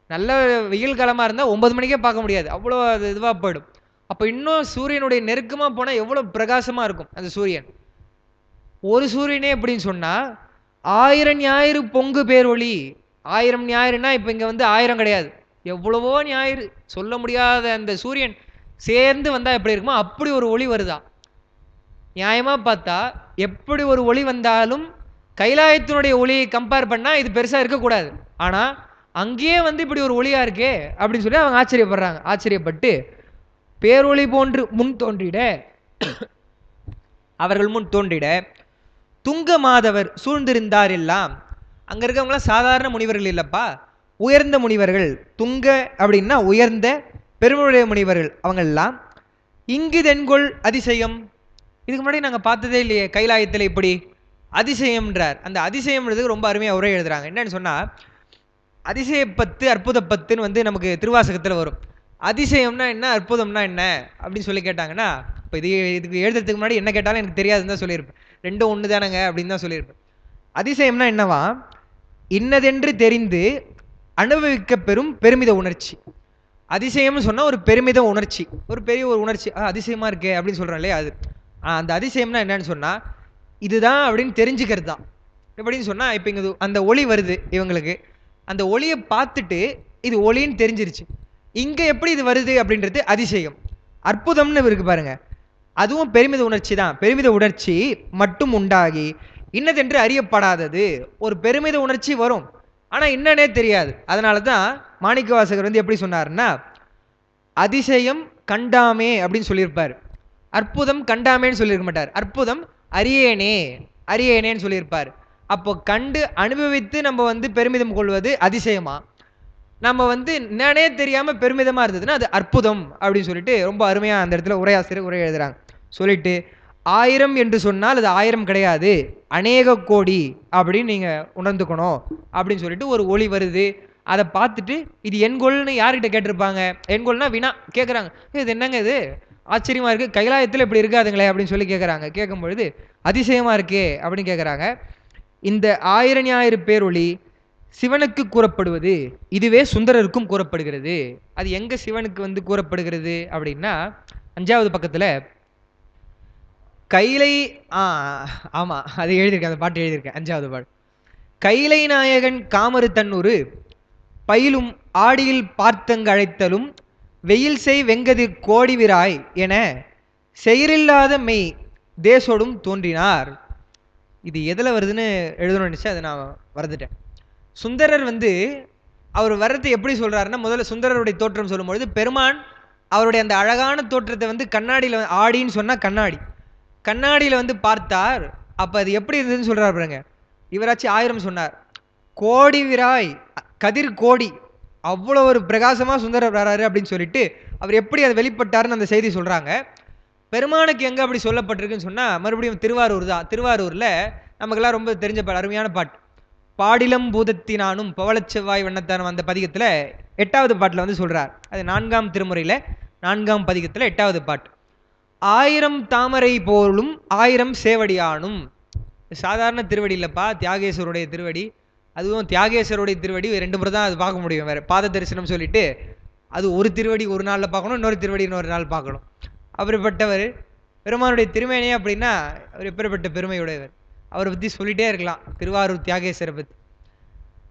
நல்ல வெயில் காலமாக இருந்தால் 9 மணிக்கே பார்க்க முடியாது, அவ்வளோ அது இதுவாக போயிடும். அப்போ இன்னும் சூரியனுடைய நெருக்கமாக போனால் எவ்வளோ பிரகாசமாக இருக்கும் அந்த சூரியன். ஒரு சூரியனே எப்படின்னு சொன்னால் 1000 ஞாயிறு பொங்கு பேரொளி. 1000 ஞாயிறுனா இப்போ இங்கே வந்து 1000 கிடையாது, எவ்வளவோ ஞாயிறு, சொல்ல முடியாத அந்த சூரியன் சேர்ந்து வந்தால் எப்படி இருக்குமோ அப்படி ஒரு ஒளி வருதான். நியாயமாக பார்த்தா எப்படி ஒரு ஒளி வந்தாலும் கைலாயத்தினுடைய ஒளியை கம்பேர் பண்ணால் இது பெருசாக இருக்கக்கூடாது. ஆனால் அங்கேயே வந்து இப்படி ஒரு ஒளியாக இருக்கே அப்படின்னு சொல்லி அவங்க ஆச்சரியப்படுறாங்க. ஆச்சரியப்பட்டு பேரொளி போன்று முன் தோன்றிட, அவர்கள் முன் தோன்றிட துங்க மாதவர் சூழ்ந்திருந்தார் எல்லாம். அங்கே இருக்கவங்களாம் சாதாரண முனிவர்கள் இல்லைப்பா, உயர்ந்த முனிவர்கள். துங்க அப்படின்னா உயர்ந்த பெருமையுடைய முனிவர்கள் அவங்கெல்லாம். இங்கு தென்கொள் அதிசயம், இதுக்கு முன்னாடி நாங்கள் பார்த்ததே இல்லையே கைலாயத்தில் இப்படி அதிசயம்ன்றார். அந்த அதிசயம்ன்றது ரொம்ப அருமையாக உரை எழுதுறாங்க. என்னன்னு சொன்னால், அதிசயப்பத்து அற்புதப்பத்துன்னு வந்து நமக்கு திருவாசகத்தில் வரும். அதிசயம்னா என்ன, அற்புதம்னா என்ன அப்படின்னு சொல்லி கேட்டாங்கன்னா, இப்போ இதுக்கு எழுதுறதுக்கு முன்னாடி என்ன கேட்டாலும் எனக்கு தெரியாதுன்னு தான் சொல்லியிருப்பேன். ரெண்டும் ஒன்று தானங்க அப்படின்னு தான் சொல்லியிருப்பேன். அதிசயம்னா என்னவா, இன்னதென்று தெரிந்து அனுபவிக்க பெறும் பெருமித உணர்ச்சி. அதிசயம்னு சொன்னால் ஒரு பெருமித உணர்ச்சி, ஒரு பெரிய ஒரு உணர்ச்சி, அதிசயமா இருக்கே அப்படின்னு சொல்கிறோம் இல்லையா, அது. அந்த அதிசயம்னா என்னன்னு சொன்னால் இதுதான் அப்படின்னு தெரிஞ்சுக்கிறது தான். எப்படின்னு சொன்னால், இப்போ இங்கே அந்த ஒளி வருது இவங்களுக்கு, அந்த ஒளியை பார்த்துட்டு இது ஒளின்னு தெரிஞ்சிருச்சு. இங்கே எப்படி இது வருது அப்படின்றது அதிசயம். அற்புதம்னு இருக்கு பாருங்க, அதுவும் பெருமித உணர்ச்சி தான். பெருமித உணர்ச்சி மட்டும் உண்டாகி இன்னதென்று அறியப்படாதது. ஒரு பெருமித உணர்ச்சி வரும், ஆனால் என்னன்னே தெரியாது. அதனால தான் மாணிக்க வாசகர் வந்து எப்படி சொன்னார்னா, அதிசயம் கண்டாமே அப்படின்னு சொல்லியிருப்பார். அற்புதம் கண்டாமேன்னு சொல்லியிருக்க மாட்டார். அற்புதம் அறியேனே அறியேனேன்னு சொல்லியிருப்பார். அப்போ கண்டு அனுபவித்து நம்ம வந்து பெருமிதம் கொள்வது அதிசயமா, நம்ம வந்து என்னன்னே தெரியாம பெருமிதமா இருந்ததுன்னா அது அற்புதம் அப்படின்னு சொல்லிட்டு ரொம்ப அருமையா அந்த இடத்துல உரையாசிரியர் உரை எழுதுறாங்க. சொல்லிட்டு 1000 என்று சொன்னால் அது 1000 கிடையாது, அநேக கோடி அப்படின்னு நீங்க உணர்ந்துக்கணும் அப்படின்னு சொல்லிட்டு ஒரு ஒளி வருது. அதை பார்த்துட்டு இது என்கொள்னு யார்கிட்ட கேட்டிருப்பாங்க, என்கொள்னா வினா கேட்குறாங்க, இது என்னங்க இது ஆச்சரியமா இருக்கு, கைலாயத்தில் இப்படி இருக்காதுங்களே அப்படின்னு சொல்லி கேட்குறாங்க. கேட்கும் பொழுது அதிசயமா இருக்கே அப்படின்னு கேட்குறாங்க. இந்த 1000 ஞாயிறு பேரொளி சிவனுக்கு கூறப்படுவது, இதுவே சுந்தரருக்கும் கூறப்படுகிறது. அது எங்க சிவனுக்கு வந்து கூறப்படுகிறது அப்படின்னா, 5வது பக்கத்துல கைலை, ஆமா அது எழுதியிருக்கேன், அந்த பாட்டு எழுதியிருக்கேன், 5வது பாட்டு. கைலை நாயகன் காமரு தன்னூறு பயிலும் ஆடியில் பார்த்தங்க அழைத்தலும் வெயில் செய் வெங்கதிர் கோடி விராய் என செயரில்லாத மெய் தேசோடும் தோன்றினார். இது எதில் வருதுன்னு எழுதணும்னு நினச்சா அதை நான் வரதுட்டேன். சுந்தரர் வந்து அவர் வர்றது எப்படி சொல்றாருன்னா, முதல்ல சுந்தரருடைய தோற்றம் சொல்லும்பொழுது பெருமான் அவருடைய அந்த அழகான தோற்றத்தை வந்து கண்ணாடியில், ஆடின்னு சொன்னால் கண்ணாடி, கண்ணாடியில் வந்து பார்த்தார். அப்போ அது எப்படி இருந்ததுன்னு சொல்றாரு பாருங்க. இவராச்சும் 1000 சொன்னார், கோடி விராய் கதிர் கோடி, அவ்வளோ ஒரு பிரகாசமாக சுந்தரர் வராரு அப்படின்னு சொல்லிட்டு அவர் எப்படி அதை வெளிப்பட்டாருன்னு அந்த செய்தி சொல்கிறாங்க. பெருமானுக்கு எங்க அப்படி சொல்லப்பட்டிருக்குன்னு சொன்னா மறுபடியும் திருவாரூர் தான். திருவாரூர்ல நமக்கெல்லாம் ரொம்ப தெரிஞ்ச அருமையான பாட்டு. பாடிலம் பூதத்தினானும் பவளச் செவ்வாய் வண்ணத்தானும் அந்த பதிகத்துல 8வது பாட்டுல வந்து சொல்றார். அது 4ஆம் திருமுறையில 4ஆம் பதிகத்துல 8வது பாட்டு. 1000 தாமரை போலும் 1000 சேவடியானும். சாதாரண திருவடி இல்லப்பா, தியாகேஸ்வருடைய திருவடி. அதுவும் தியாகேஸ்வருடைய திருவடி 2 முறை தான் அது பார்க்க முடியும். வேற பாத தரிசனம் சொல்லிட்டு அது ஒரு திருவடி ஒரு நாள்ல பார்க்கணும், இன்னொரு திருவடி இன்னொரு நாள் பார்க்கணும். அப்படிப்பட்டவர் பெருமானுடைய திருமேனியே அப்படின்னா அவர் எப்பேற்பட்ட பெருமையுடையவர். அவரை பத்தி சொல்லிட்டே இருக்கலாம். திருவாரூர் தியாகேஸ்வரை பத்தி.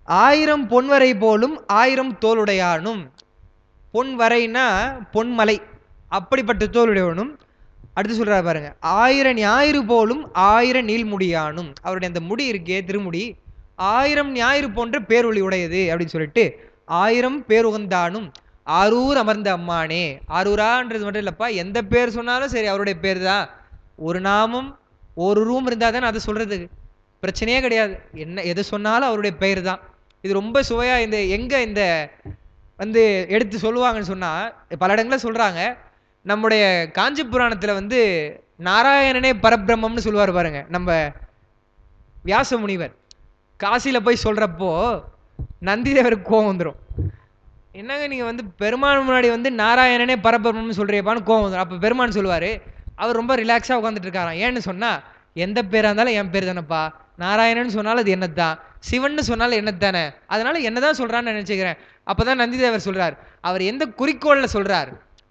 1000 பொன்வரை போலும் 1000 தோளுடையானும். பொன் வரைனா பொன்மலை, அப்படிப்பட்ட தோளுடையவனும். அடுத்து சொல்றாரு பாருங்க, 1000 ஞாயிறு போலும் 1000 நீள்முடியானும். அவருடைய அந்த முடி இருக்கே திருமுடி 1000 ஞாயிறு போன்ற பேரொளி உடையது அப்படின்னு சொல்லிட்டு 1000 பேருகந்தானும் ஆரூர் அமர்ந்த அம்மானே. ஆரூரான்றது மட்டும் இல்லப்பா, எந்த பேர் சொன்னாலும் சரி அவருடைய பேர் தான். ஒரு நாமம் ஒரு ரூம் இருந்தா தானே அதை சொல்றதுக்கு பிரச்சனையே கிடையாது. என்ன எது சொன்னாலும் அவருடைய பெயர் தான். இது ரொம்ப சுவையா இந்த எங்க இந்த வந்து எடுத்து சொல்லுவாங்கன்னு சொன்னா, பல இடங்களில் சொல்றாங்க. நம்முடைய காஞ்சி புராணத்துல வந்து நாராயணனே பரபிரம்மம்னு சொல்லுவார் பாருங்க நம்ம வியாச முனிவர். காசியில போய் சொல்றப்போ நந்திதேவருக்கு கோவம் வந்துடும். என்னங்க நீங்க வந்து பெருமான் முன்னாடி வந்து நாராயணனே பரபிரம்மம்னு சொல்றீப்பான்னு கோவம் வந்துடும். அப்ப பெருமான் சொல்லுவாரு, அவர் ரொம்ப ரிலாக்ஸா உட்காந்துட்டு இருக்காராம். ஏன்னு சொன்னா, எந்த பேரா இருந்தாலும் என் பேர் தானேப்பா, நாராயணன் சொன்னாலும் அது என்னதான், சிவன் சொன்னாலும் என்னதானே, அதனால என்னதான் சொல்றான்னு நினைச்சுக்கிறேன். அப்பதான் நந்திதேவர் சொல்றார், அவர் எந்த குறிக்கோள்ல சொல்றார்,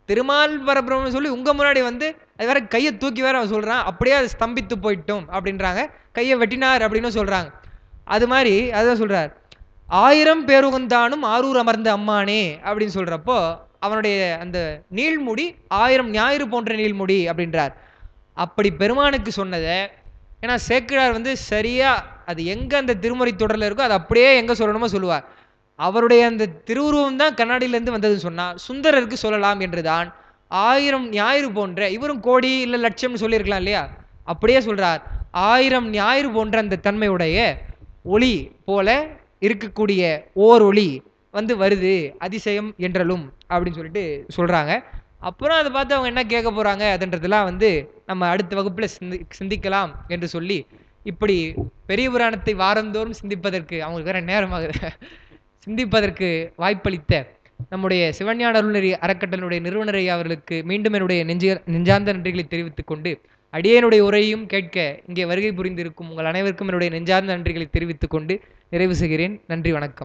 திருமால் பரபிரம்மன் சொல்லி உங்க முன்னாடி வந்து அது வேற கையை தூக்கி வேற அவன் சொல்றான், அப்படியே அது ஸ்தம்பித்து போயிட்டோம் அப்படின்றாங்க. கையை வெட்டினார் அப்படின்னு சொல்றாங்க. அது மாதிரி அதுதான் சொல்றார், 1000 பேருகந்தானும் ஆரூர் அமர்ந்த அம்மானே அப்படின்னு சொல்றப்போ அவனுடைய அந்த நீள்முடி 1000 ஞாயிறு போன்ற நீள்முடி அப்படின்றார். அப்படி பெருமானுக்கு சொன்னதை, ஏன்னா சேக்கிழார் வந்து சரியா அது எங்க அந்த திருமுறை தொடர்ல இருக்கோ அது அப்படியே எங்க சொல்லணுமோ சொல்லுவார். அவருடைய அந்த திருவுருவம் தான் கண்ணாடியிலேருந்து வந்ததுன்னு சொன்னா சுந்தரருக்கு சொல்லலாம் என்றுதான் 1000 ஞாயிறு போன்ற, இவரும் கோடி இல்ல லட்சம்னு சொல்லியிருக்கலாம் இல்லையா, அப்படியே சொல்றார். 1000 ஞாயிறு போன்ற அந்த தன்மையுடைய ஒளி போல இருக்கக்கூடிய ஓர் ஒளி வந்து வருது அதிசயம் என்றலும் அப்படின்னு சொல்லிட்டு சொல்றாங்க. அப்புறம் அதை பார்த்து அவங்க என்ன கேட்க போறாங்க அதுன்றதெல்லாம் வந்து நம்ம அடுத்த வகுப்புல சிந்திக்கலாம் என்று சொல்லி, இப்படி பெரிய புராணத்தை வாரந்தோறும் சிந்திப்பதற்கு அவங்களுக்கு வேற நேரமாகுது சிந்திப்பதற்கு வாய்ப்பளித்த நம்முடைய சிவஞான அருள்நெறி அறக்கட்டளையுடைய நிறுவனர் ஐயா அவர்களுக்கு மீண்டும் என்னுடைய நெஞ்சார்ந்த நன்றிகளை தெரிவித்துக் கொண்டு, அடியேனுடைய உரையும் கேட்க இங்கே வருகை புரிந்திருக்கும் உங்கள் அனைவருக்கும் என்னுடைய நெஞ்சார்ந்த நன்றிகளை தெரிவித்துக் கொண்டு நிறைவு செய்கிறேன். நன்றி, வணக்கம்.